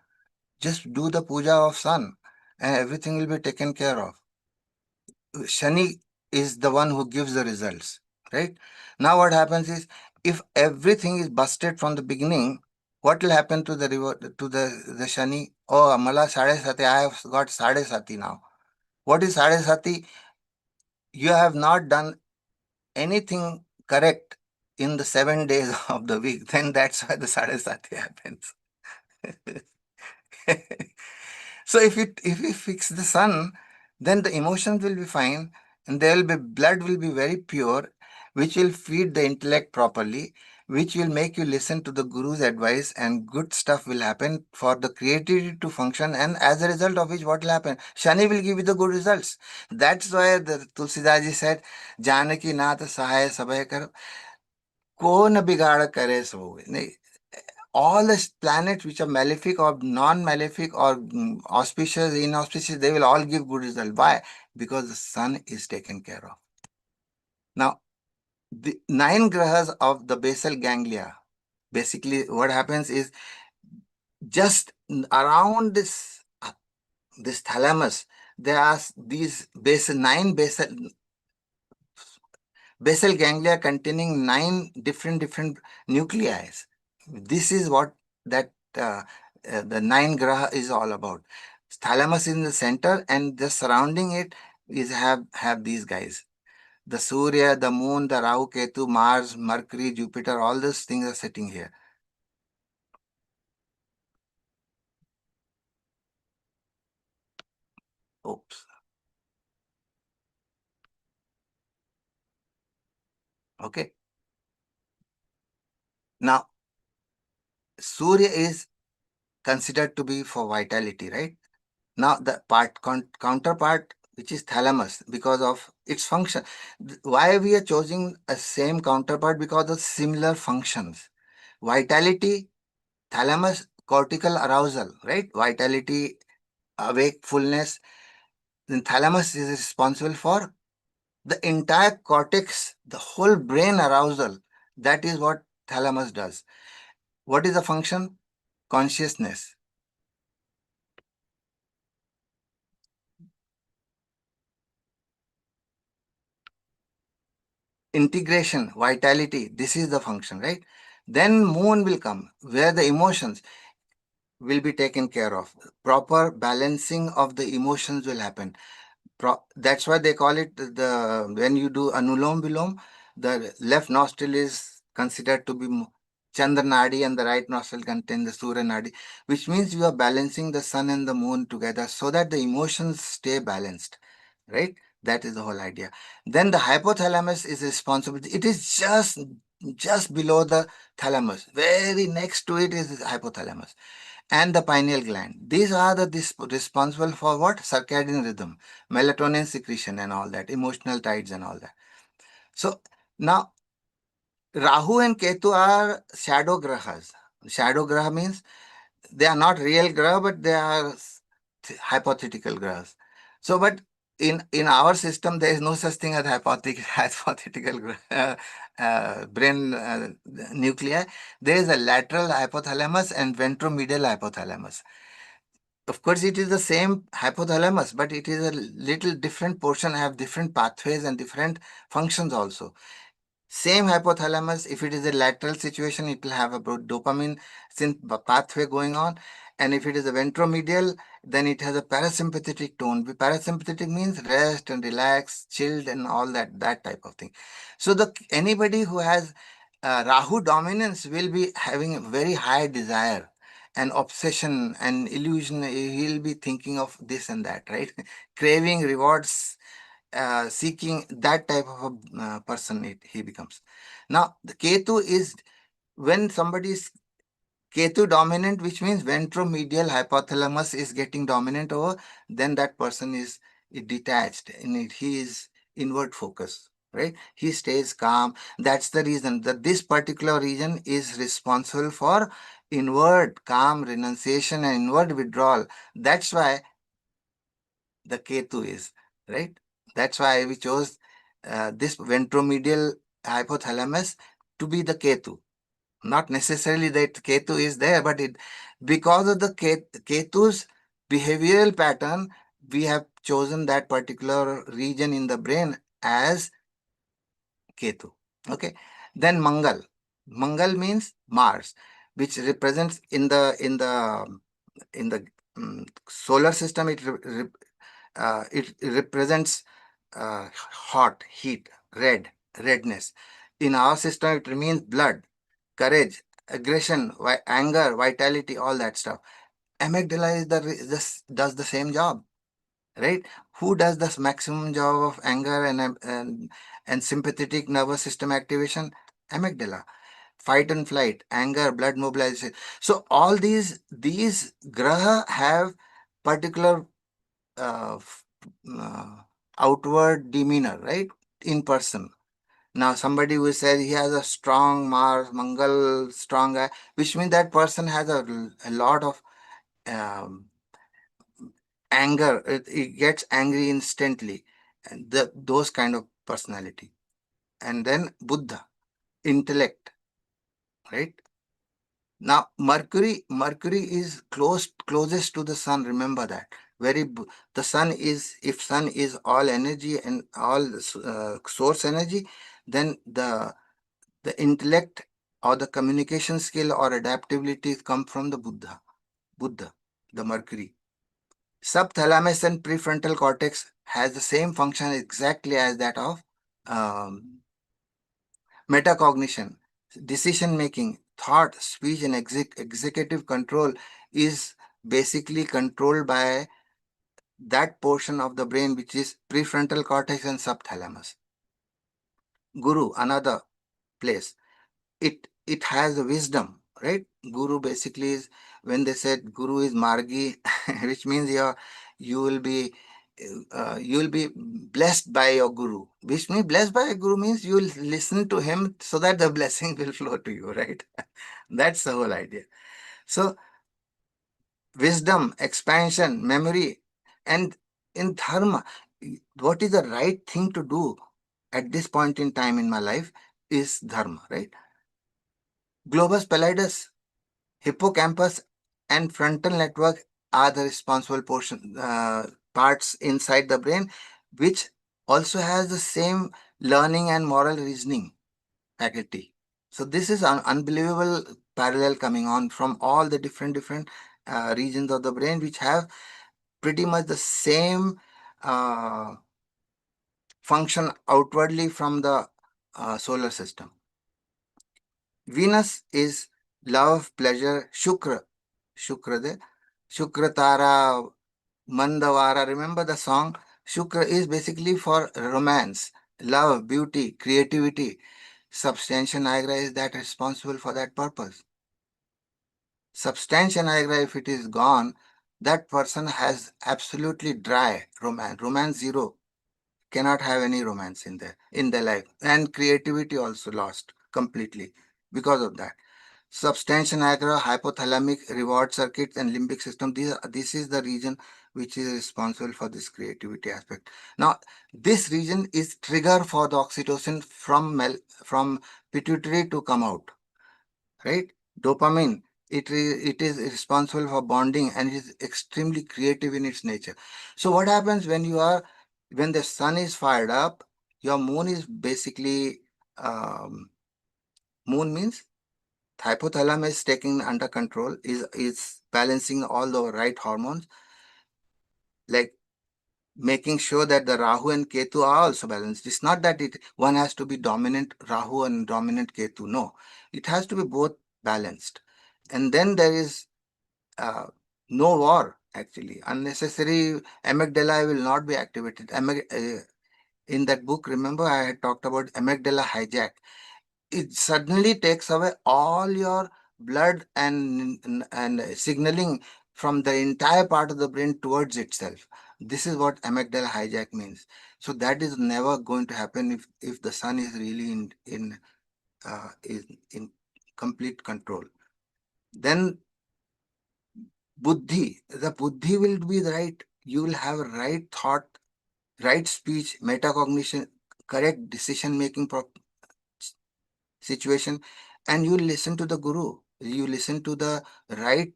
Just do the puja of sun and everything will be taken care of. Shani is the one who gives the results, right? Now what happens is, if everything is busted from the beginning, what will happen to the Shani? Oh, Amala Sade Sati, I have got Sade Sati now. What is Sade Sati? You have not done anything correct in the 7 days of the week. Then that's why the Sade Sati happens. So if you fix the sun, then the emotions will be fine, and there will be blood will be very pure, which will feed the intellect properly. which will make you listen to the guru's advice, and good stuff will happen for the creativity to function, and as a result of which what will happen? Shani will give you the good results. That's why the Tulsidas ji said, Janaki nath sahaya sabhay kar, ko na bigada kare so. All the planets which are malefic or non-malefic or auspicious, inauspicious, they will all give good result. Why? Because the sun is taken care of. Now, the 9 grahas of the basal ganglia, basically what happens is just around this thalamus, there are these nine basal ganglia containing 9 different nuclei. This is what that the 9 graha is all about. Thalamus is in the center, and the surrounding it is have these guys. The Surya, the Moon, the Rahu, Ketu, Mars, Mercury, Jupiter, all those things are sitting here. Oops. Okay. Now, Surya is considered to be for vitality, right? Now, the counterpart, which is thalamus, because of its function. Why we are choosing a same counterpart? Because of similar functions. Vitality, thalamus, cortical arousal, right? Vitality, wakefulness. Then thalamus is responsible for the entire cortex, the whole brain arousal. That is what thalamus does. What is the function? Consciousness. Integration, vitality, this is the function, right? Then moon will come, where the emotions will be taken care of. Proper balancing of the emotions will happen. That's why they call it when you do anulom vilom, the left nostril is considered to be Chandra Nadi and the right nostril contains the Surya Nadi, which means you are balancing the sun and the moon together so that the emotions stay balanced, right? That is the whole idea. Then the hypothalamus is responsible. It is just below the thalamus. Very next to it is the hypothalamus and the pineal gland. These are responsible for what? Circadian rhythm, melatonin secretion and all that, emotional tides and all that. So now Rahu and Ketu are shadow grahas. Shadow graha means they are not real graha, but they are hypothetical grahas. So, but in our system, there is no such thing as hypothetical brain nuclei. There is a lateral hypothalamus and ventromedial hypothalamus. Of course, it is the same hypothalamus, but it is a little different portion, have different pathways and different functions also. Same hypothalamus, if it is a lateral situation, it will have a dopamine pathway going on. And if it is a ventromedial, then it has a parasympathetic tone. Parasympathetic means rest and relax, chilled and all that type of thing. So anybody who has Rahu dominance will be having a very high desire and obsession and illusion. He'll be thinking of this and that, right? Craving rewards, seeking that type of a person he becomes. Now, the Ketu is when somebody is Ketu dominant, which means ventromedial hypothalamus is getting dominant over, then that person is detached and he is inward focus, right? He stays calm. That's the reason that this particular region is responsible for inward calm, renunciation, and inward withdrawal. That's why the Ketu is, right? That's why we chose this ventromedial hypothalamus to be the Ketu. Not necessarily that Ketu is there, but because of the Ketu's behavioral pattern, we have chosen that particular region in the brain as Ketu. Okay. Then Mangal. Mangal means Mars, which represents in the solar system. It represents hot, heat, redness. In our system, it means blood, courage, aggression, anger, vitality, all that stuff. Amygdala does the same job, right? Who does the maximum job of anger and sympathetic nervous system activation? Amygdala. fight and flight, anger, blood mobilization. So all these graha have particular outward demeanor, right? In person. Now, somebody who says he has a strong Mars, Mangal, strong guy, which means that person has a lot of um, anger. It gets angry instantly, and those kind of personality. And then Buddha, intellect, right? Now, Mercury is closest to the sun. Remember that. The sun is, if sun is all energy and all source energy, then the intellect or the communication skill or adaptability come from the Buddha, the Mercury. Subthalamus and prefrontal cortex has the same function exactly as that of um, metacognition, decision making, thought, speech, and executive control is basically controlled by that portion of the brain which is prefrontal cortex and subthalamus. Guru, another place. It has a wisdom, right? Guru basically is, when they said Guru is Margi, which means you will be blessed by your Guru. Which means blessed by a Guru means you will listen to him so that the blessing will flow to you, right? That's the whole idea. So wisdom, expansion, memory, and in dharma, what is the right thing to do at this point in time in my life is dharma, right? Globus pallidus, hippocampus, and frontal network are the responsible parts inside the brain, which also has the same learning and moral reasoning faculty. So this is an unbelievable parallel coming on from all the different regions of the brain, which have pretty much the same function outwardly from the solar system. Venus is love, pleasure, Shukra Tara, Mandavara. Remember the song? Shukra is basically for romance, love, beauty, creativity. Substantia nigra is that responsible for that purpose. Substantia nigra, if it is gone, that person has absolutely dry romance. Romance zero. Cannot have any romance in their life. And creativity also lost completely because of that. Substantia nigra, hypothalamic reward circuits, and limbic system. This is the region which is responsible for this creativity aspect. Now, this region is trigger for the oxytocin from pituitary to come out, right? Dopamine, it is responsible for bonding and is extremely creative in its nature. So what happens when the sun is fired up, your moon is basically, moon means hypothalamus is taking under control, is balancing all the right hormones, like making sure that the Rahu and Ketu are also balanced. It's not that one has to be dominant Rahu and dominant Ketu. No, it has to be both balanced. And then there is no war, actually. Unnecessary amygdala will not be activated. In that book, remember I had talked about amygdala hijack. It suddenly takes away all your blood and signaling from the entire part of the brain towards itself. This is what amygdala hijack means. So that is never going to happen if the sun is really in complete control. Then the buddhi will be right. You will have right thought, right speech, metacognition, correct decision making situation, and you listen to the guru. You listen to the right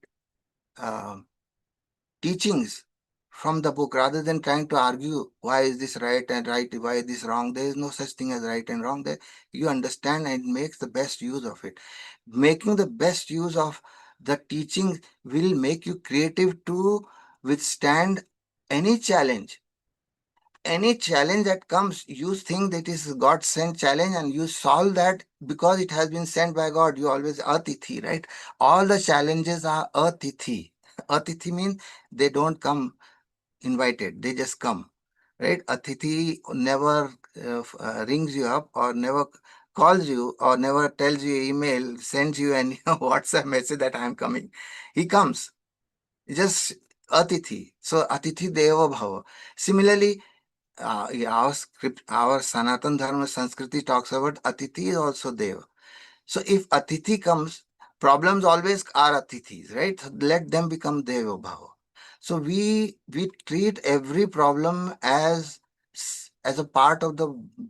uh, teachings from the book rather than trying to argue why is this right and right, why is this wrong. There is no such thing as right and wrong. There you understand and makes the best use of it. Making the best use of the teaching will make you creative to withstand any challenge. Any challenge that comes, you think that is God sent challenge and you solve that because it has been sent by God. You always atithi, right? All the challenges are atithi. Atithi means they don't come invited, they just come, right? Atithi never rings you up or never calls you or never tells you email, sends you an WhatsApp message that I am coming. He comes. Just Atithi. So Atithi Deva Bhava. Similarly, our script, our Sanatan Dharma Sanskriti talks about Atithi is also Deva. So if Atithi comes, problems always are Atithis, right? So let them become Deva Bhava. So we treat every problem as a part of the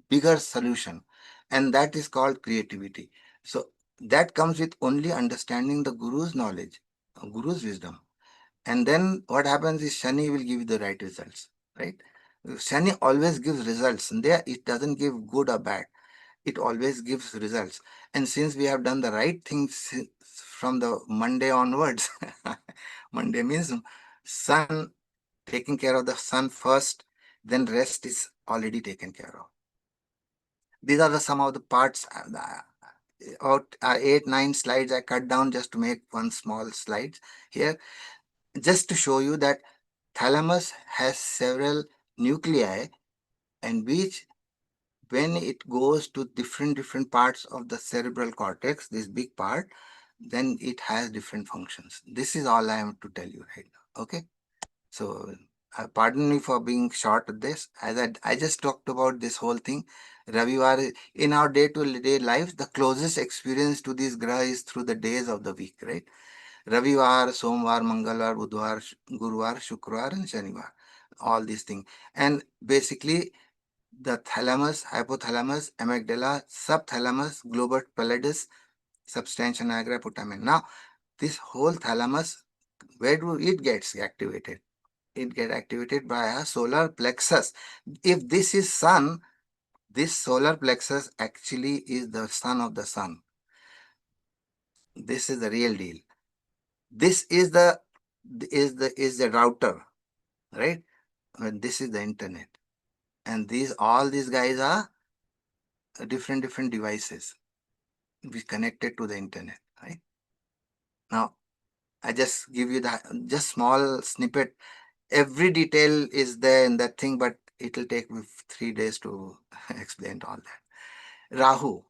bigger solution, and that is called creativity. So that comes with only understanding the Guru's knowledge, Guru's wisdom. And then what happens is Shani will give you the right results, right? Shani always gives results, and there it doesn't give good or bad. It always gives results. And since we have done the right things from the Monday onwards, Monday means sun, taking care of the sun first, then rest is already taken care of. These are some of the parts. About 8-9 slides I cut down just to make one small slide here, just to show you that thalamus has several nuclei, and which, when it goes to different parts of the cerebral cortex, this big part, then it has different functions. This is all I am to tell you right now. Okay. So pardon me for being short at this. As I just talked about this whole thing. Ravivar, in our day-to-day life, the closest experience to this graha is through the days of the week, right? Ravivar, Somvar, Mangalvar, Budhvar, Guruvar, Shukrar, and Shanivar. All these things. And basically, the thalamus, hypothalamus, amygdala, subthalamus, globus pallidus, substantia nigra, putamen. Now, this whole thalamus, where do it gets activated? It gets activated by a solar plexus. If this is sun, this solar plexus actually is the sun of the sun. This is the real deal. This is the router, right? And this is the internet. And all these guys are different devices which connected to the internet, right? Now, I just give you the just small snippet. Every detail is there in that thing, but it will take me 3 days to explain all that. Rahu,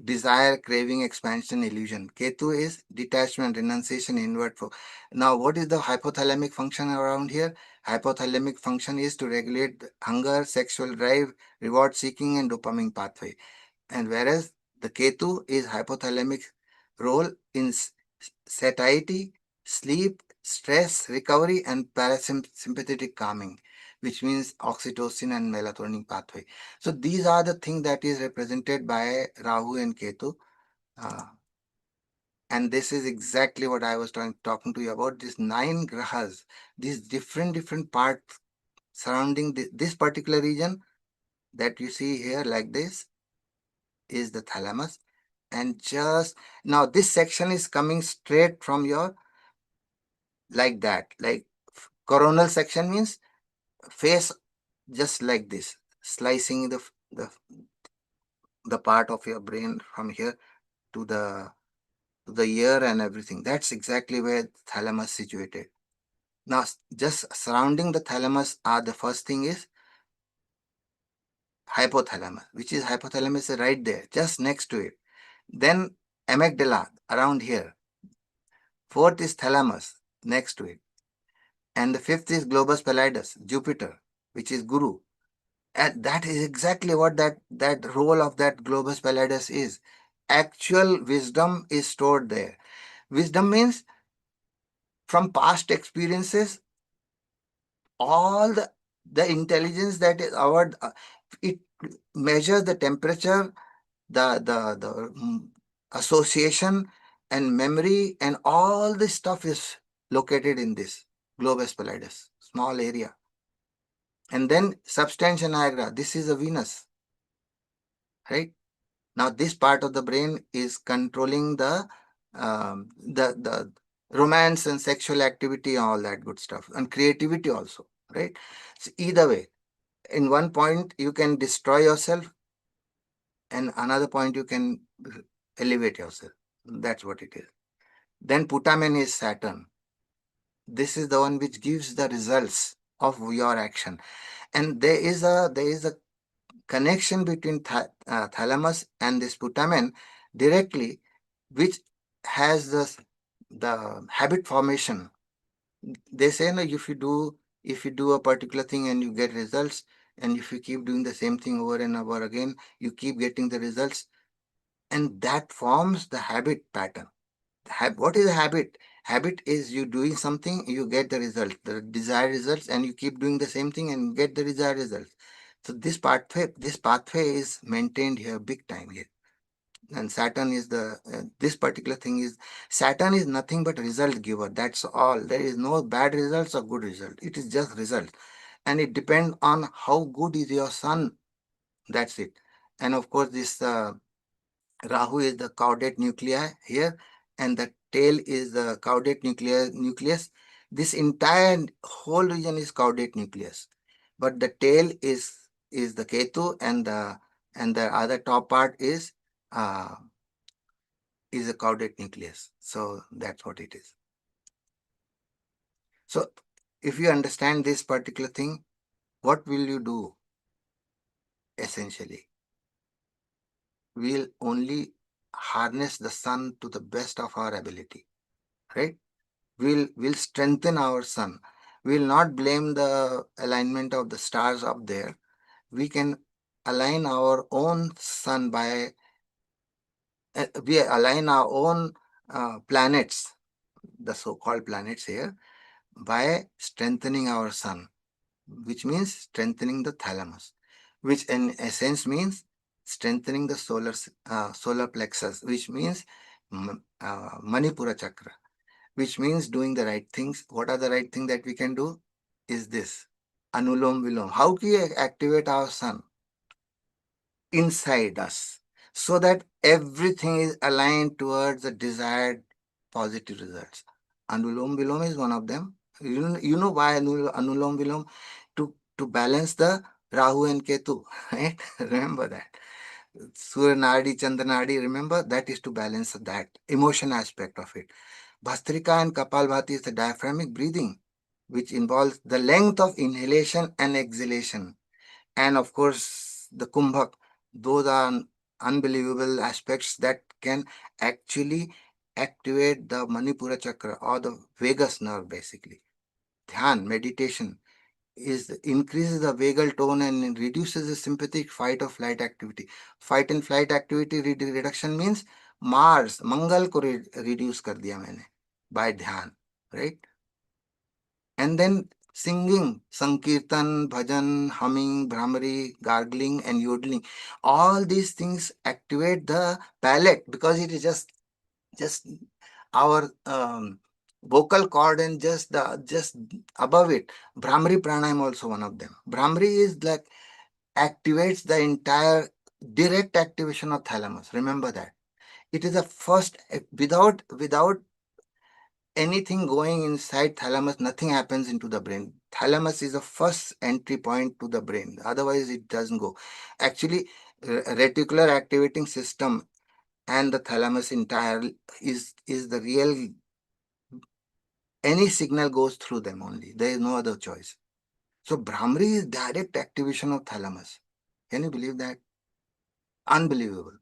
desire, craving, expansion, illusion. Ketu is detachment, renunciation, inward. Now, what is the hypothalamic function around here? Hypothalamic function is to regulate hunger, sexual drive, reward seeking, and dopamine pathway. And whereas the Ketu is hypothalamic role in satiety, sleep, stress, recovery, and parasympathetic calming, which means oxytocin and melatonin pathway. So these are the things that is represented by Rahu and Ketu. And this is exactly what I was talking to you about, these 9 grahas, these different parts surrounding this particular region that you see here like this is the thalamus. And just now this section is coming straight from your, like that, like coronal section means face, just like this, slicing the part of your brain from here to the ear and everything. That's exactly where thalamus situated. Now just surrounding the thalamus are, the first thing is hypothalamus, which is hypothalamus is right there, just next to it. Then amygdala around here. 4th is thalamus next to it. And the 5th is globus pallidus, Jupiter, which is Guru. And that is exactly what that role of that globus pallidus is. Actual wisdom is stored there. Wisdom means from past experiences, all the intelligence that is our, it measures the temperature, the association and memory, and all this stuff is located in this globus pallidus, small area. And then substantia nigra, this is a Venus, right? Now this part of the brain is controlling the romance and sexual activity, all that good stuff, and creativity also, right? So either way, in one point you can destroy yourself, and another point you can elevate yourself. That's what it is. Then Putamen is Saturn. This is the one which gives the results of your action. And there is a connection between thalamus and this putamen directly, which has the habit formation. They say, no, if you do a particular thing and you get results, and if you keep doing the same thing over and over again, you keep getting the results, and that forms the habit pattern. What is a habit? Habit is you doing something, you get the result, the desired results, and you keep doing the same thing and get the desired results. So this pathway is maintained here big time here. And Saturn is this particular thing is, Saturn is nothing but result giver. That's all. There is no bad results or good result. It is just result. And it depends on how good is your sun. That's it. And of course, this Rahu is the caudate nuclei here, and the tail is the caudate nucleus. This entire whole region is caudate nucleus, but the tail is the Ketu, and the other top part is a caudate nucleus. So that's what it is. So if you understand this particular thing, what will you do? Essentially, we'll only harness the sun to the best of our ability, right? We'll strengthen our sun. We'll not blame the alignment of the stars up there. We can align our own sun by we align our own planets, the so-called planets here, by strengthening our sun, which means strengthening the thalamus, which in essence means strengthening the solar plexus, which means Manipura chakra, which means doing the right things. What are the right things that we can do? Is this Anulom Vilom. How can we activate our sun inside us so that everything is aligned towards the desired positive results? Anulom Vilom is one of them. You know why Anulom Vilom? To balance the Rahu and Ketu, right? Remember that. Surya Nadi, Chandra Nadi, remember that is to balance that emotion aspect of it. Bhastrika and Kapalbhati is the diaphragmic breathing, which involves the length of inhalation and exhalation. And of course, the Kumbhak, those are unbelievable aspects that can actually activate the Manipura chakra or the vagus nerve basically. Dhyan, meditation, increases the vagal tone and reduces the sympathetic fight or flight activity. Fight and flight activity reduction means Mars, Mangal को reduce कर दिया मैंने by ध्यान, right? And then singing, sankirtan, bhajan, humming, brahmari, gargling, and yodeling. All these things activate the palate because it is just our vocal cord and just above it. Brahmari pranayam also one of them. Brahmari is like activates the entire direct activation of thalamus. Remember that. It is the first, without anything going inside thalamus, nothing happens into the brain. Thalamus is the first entry point to the brain. Otherwise, it doesn't go. Actually, reticular activating system and the thalamus entire is the real. Any signal goes through them only. There is no other choice. So Brahmari is direct activation of thalamus. Can you believe that? Unbelievable.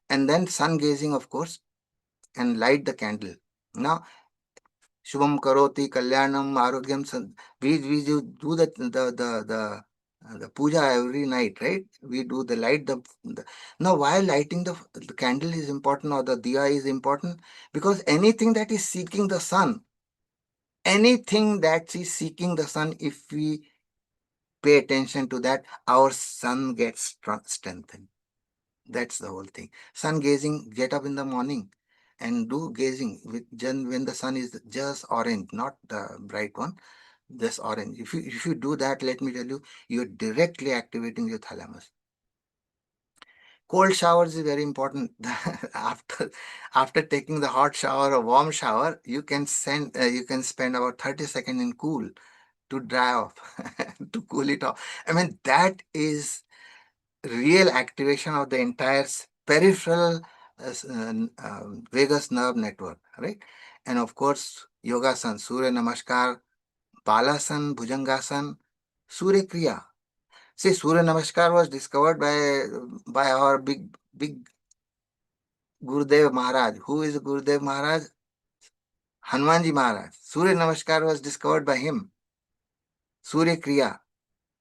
And then sun gazing, of course, and light the candle. Now, Shubham Karoti, Kalyanam, Arogyam, we do the puja every night, right? We do the light. Now, why lighting the candle is important or the diya is important? Because anything that is seeking the sun, if we pay attention to that, our sun gets strengthened. That's the whole thing. Sun gazing, get up in the morning and do gazing when the sun is just orange, not the bright one, just orange. If you do that, let me tell you, you're directly activating your thalamus. Cold showers is very important. after taking the hot shower or warm shower, you can spend about 30 seconds in cool to dry off, to cool it off. I mean, that is real activation of the entire peripheral vagus nerve network, right? And of course, Yogasan, Surya Namaskar, Balasana, Bhujangasana, Surya Kriya. See, Surya Namaskar was discovered by our big Gurudev Maharaj. Who is Gurudev Maharaj? Hanumanji Maharaj. Surya Namaskar was discovered by him. Surya Kriya.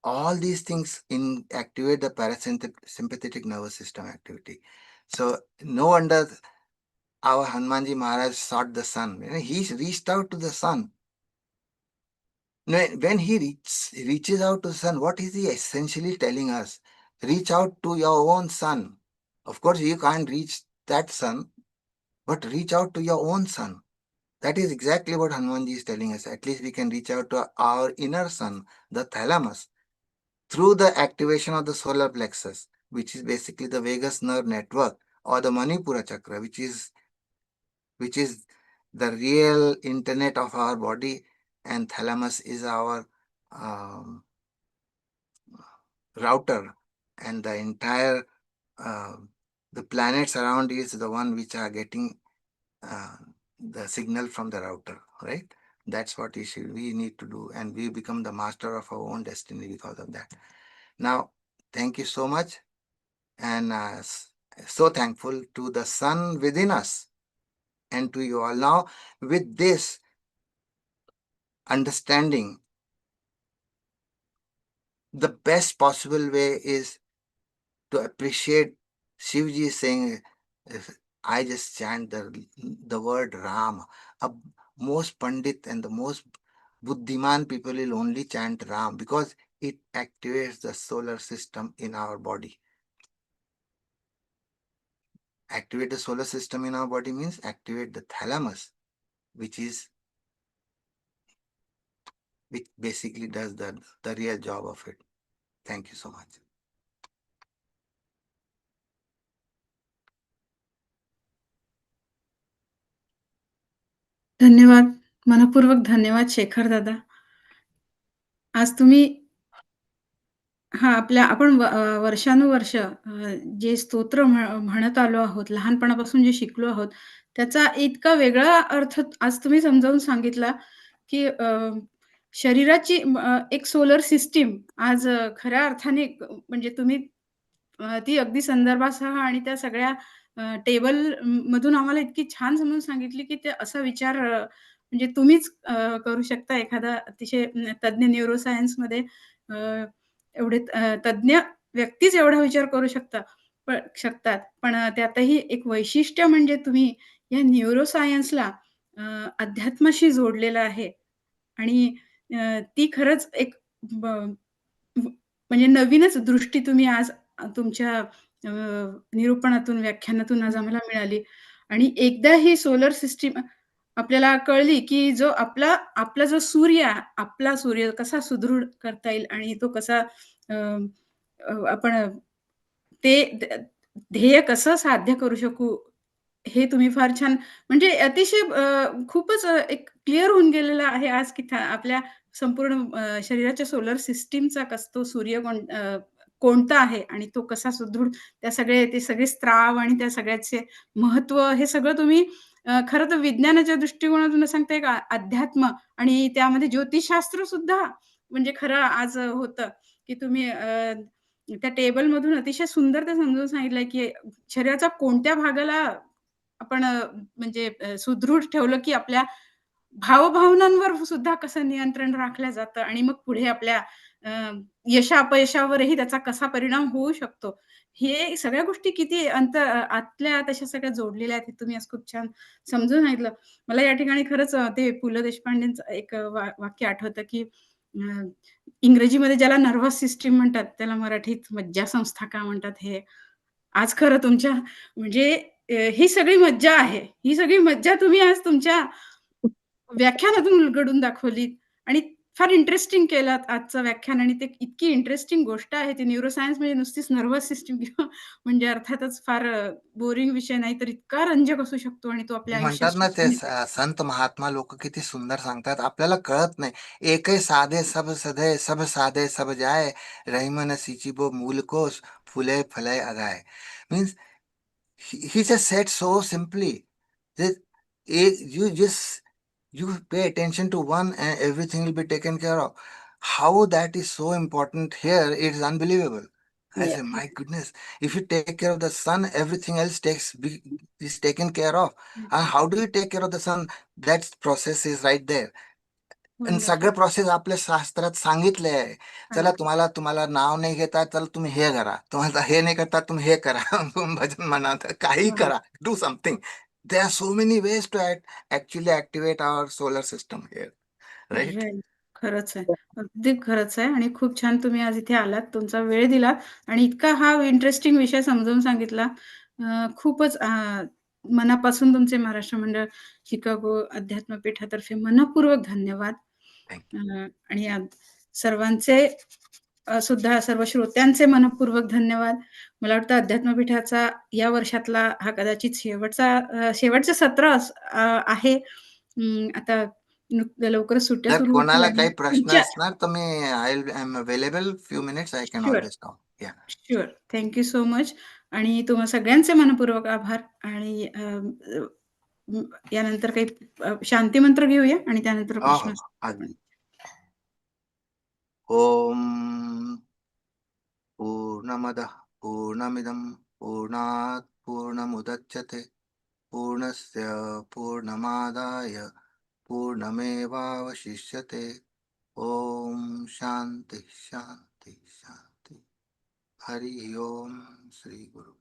All these things activate the parasympathetic nervous system activity. So no wonder our Hanumanji Maharaj sought the sun. He reached out to the sun. When he reaches out to the sun, what is he essentially telling us? Reach out to your own sun. Of course, you can't reach that sun, but reach out to your own sun. That is exactly what Hanumanji is telling us. At least we can reach out to our inner sun, the thalamus, through the activation of the solar plexus, which is basically the vagus nerve network, or the Manipura chakra, which is the real internet of our body, and thalamus is our router, and the entire the planets around is the one which are getting the signal from the router, right? That's what we need to do, and we become the master of our own destiny because of that. Now, thank you so much, and so thankful to the sun within us and to you all. Now, with this understanding, the best possible way is to appreciate Shivji is saying, I just chant the word Ram. Most Pandit and the most Buddhiman people will only chant Ram because it activates the solar system in our body. Activate the solar system in our body means activate the thalamus, which basically does the real job of it. Thank you so much. धन्यवाद. मनपूर्वक धन्यवाद शेखर दादा. आज तुम्ही आपण वर्षानुवर्ष जे स्तोत्र म्हणत आलो आहोत, लहानपणापासून जे शिकलो आहोत, त्याचा इतका वेगळा अर्थ आज तुम्ही समजावून सांगितला, की शरीराची एक सोलर सिस्टीम आज खऱ्या अर्थाने म्हणजे तुम्ही ती अगदी संदर्भासह आणि त्या सगळ्या टेबल मधून आम्हाला इतकी छान समजून सांगितली, की ते असा विचार म्हणजे तुम्हीच करू शकता. एखादा अतिशय तज्ञ न्यूरोसायन्समध्ये एवढे तज्ञ व्यक्तीच एवढा विचार करू शकतात. पण त्यातही एक वैशिष्ट्य म्हणजे तुम्ही या न्यूरोसायन्सला अध्यात्माशी जोडलेलं आहे आणि ती खरंच एक म्हणजे नवीनच दृष्टी तुम्ही आज तुमच्या निरूपणातून, व्याख्यानातून आज आम्हाला मिळाली आणि एकदा ही सोलर सिस्टीम आपल्याला कळली, की जो आपला जो आपला सूर्य कसा सुदृढ करता येईल आणि तो कसा आपण ते ध्येय कसं साध्य करू शकू, हे तुम्ही फार छान म्हणजे अतिशय खूपच एक क्लिअर होऊन गेलेलं आहे आज, की आपल्या संपूर्ण शरीराच्या सोलर सिस्टीमचा तो सूर्य कोणता आहे आणि तो कसा सुदृढ ते सगळे स्त्राव आणि त्या सगळ्याचे महत्त्व हे सगळं तुम्ही खरं तर विज्ञानाच्या दृष्टिकोनातून सांगताय का अध्यात्म आणि त्यामध्ये ज्योतिषशास्त्र सुद्धा म्हणजे खरं आज होतं, की तुम्ही त्या टेबलमधून अतिशय सुंदर ते समजून सांगितलंय, की शरीराच्या कोणत्या भागाला आपण म्हणजे सुदृढ ठेवलं, की आपल्या भावभावनांवर सुद्धा कसं नियंत्रण राखलं जातं आणि मग पुढे आपल्या यश-अपयशावरही त्याचा कसा परिणाम होऊ शकतो. हे सगळ्या गोष्टी किती आतल्या तशा सगळ्या जोडलेल्या आहेत, हे तुम्ही आज खूप छान समजून सांगितलं. मला या ठिकाणी खरंच ते पु. ल. देशपांडेंचं एक वाक्य आठवतं, की इंग्रजीमध्ये ज्याला नर्व्हस सिस्टम म्हणतात, त्याला मराठीत मज्जासंस्था का म्हणतात हे आज खरं तुमच्या म्हणजे ही सगळी मज्जा आहे. ही सगळी मज्जा तुम्ही आज तुमच्या व्याख्यानातून उलगडून दाखवलीत आणि फार इंटरेस्टिंग केलात आजचं व्याख्यान आणि ते इतकी इंटरेस्टिंग गोष्ट आहे ती न्यूरोसायन्स म्हणजे नुसतीच नर्व्हस सिस्टम किंवा म्हणजे अर्थातच फार बोरिंग विषय नाही तर इतका रंजक असू शकतो आणि तो आपल्या म्हणतात ना ते आयुष्यात संत महात्मा लोक किती सुंदर सांगतात, आपल्याला कळत नाही. एकही साधे सब सधे सब साधे सब जाय रहीमन सिचिबो मूल को फुले फले अगाय. Means he just said so simply that you pay attention to one and everything will be taken care of. how that is so important here, it is unbelievable. I Yeah. say, my goodness, if you take care of the sun, everything else is taken care of. And how do you take care of the sun? That process is right there. आणि Wonderful. सगळे process आपल्या शास्त्रात सांगितले आहे. चला तुम्हाला तुम्हाला नाव नाही घेता, चला तुम्ही हे करा, तुम्हाला हे नाही करता, तुम्ही हे करा. भजन म्हणा, काही Wow. करा, do something. There are so many ways to actually activate our solar system here, right? Right. खरंच आहे. अगदी खरंच आहे आणि खूप छान तुम्ही आज इथे आलात, तुमचा वेळ दिला आणि इतका हा इंटरेस्टिंग विषय समजावून सांगितला. खूपच मनापासून तुमचे महाराष्ट्र मंडळ शिकागो अध्यात्मपीठातर्फे मनःपूर्वक धन्यवाद. Thank you. आणि सर्वांचे सुद्धा सर्व श्रोत्यांचे मनःपूर्वक धन्यवाद. मला वाटतं अध्यात्मपीठाचा या वर्षातला हा कदाचित शेवटचं सत्र आहे. आता लवकरच सुट्ट्या जर सुरू होतील कोणाला आणि काही प्रश्न पुढच्या असणार तर मी I am available, few minutes I can sure, always talk. Yeah sure. Thank you so much. आणि तुम्हा सगळ्यांचे मनःपूर्वक आभार. आणि यानंतर काही शांती मंत्र घेऊया आणि त्यानंतर हो प्रश्न. हो अगदी. ओम पूर्णमदः पूर्णमिदं पूर्णात् पूर्णमुदच्यते पूर्णस्य पूर्णमादाय पूर्णमेवावशिष्यते. ओम शांति शांति शांति. हरि ओम. श्री गुरु.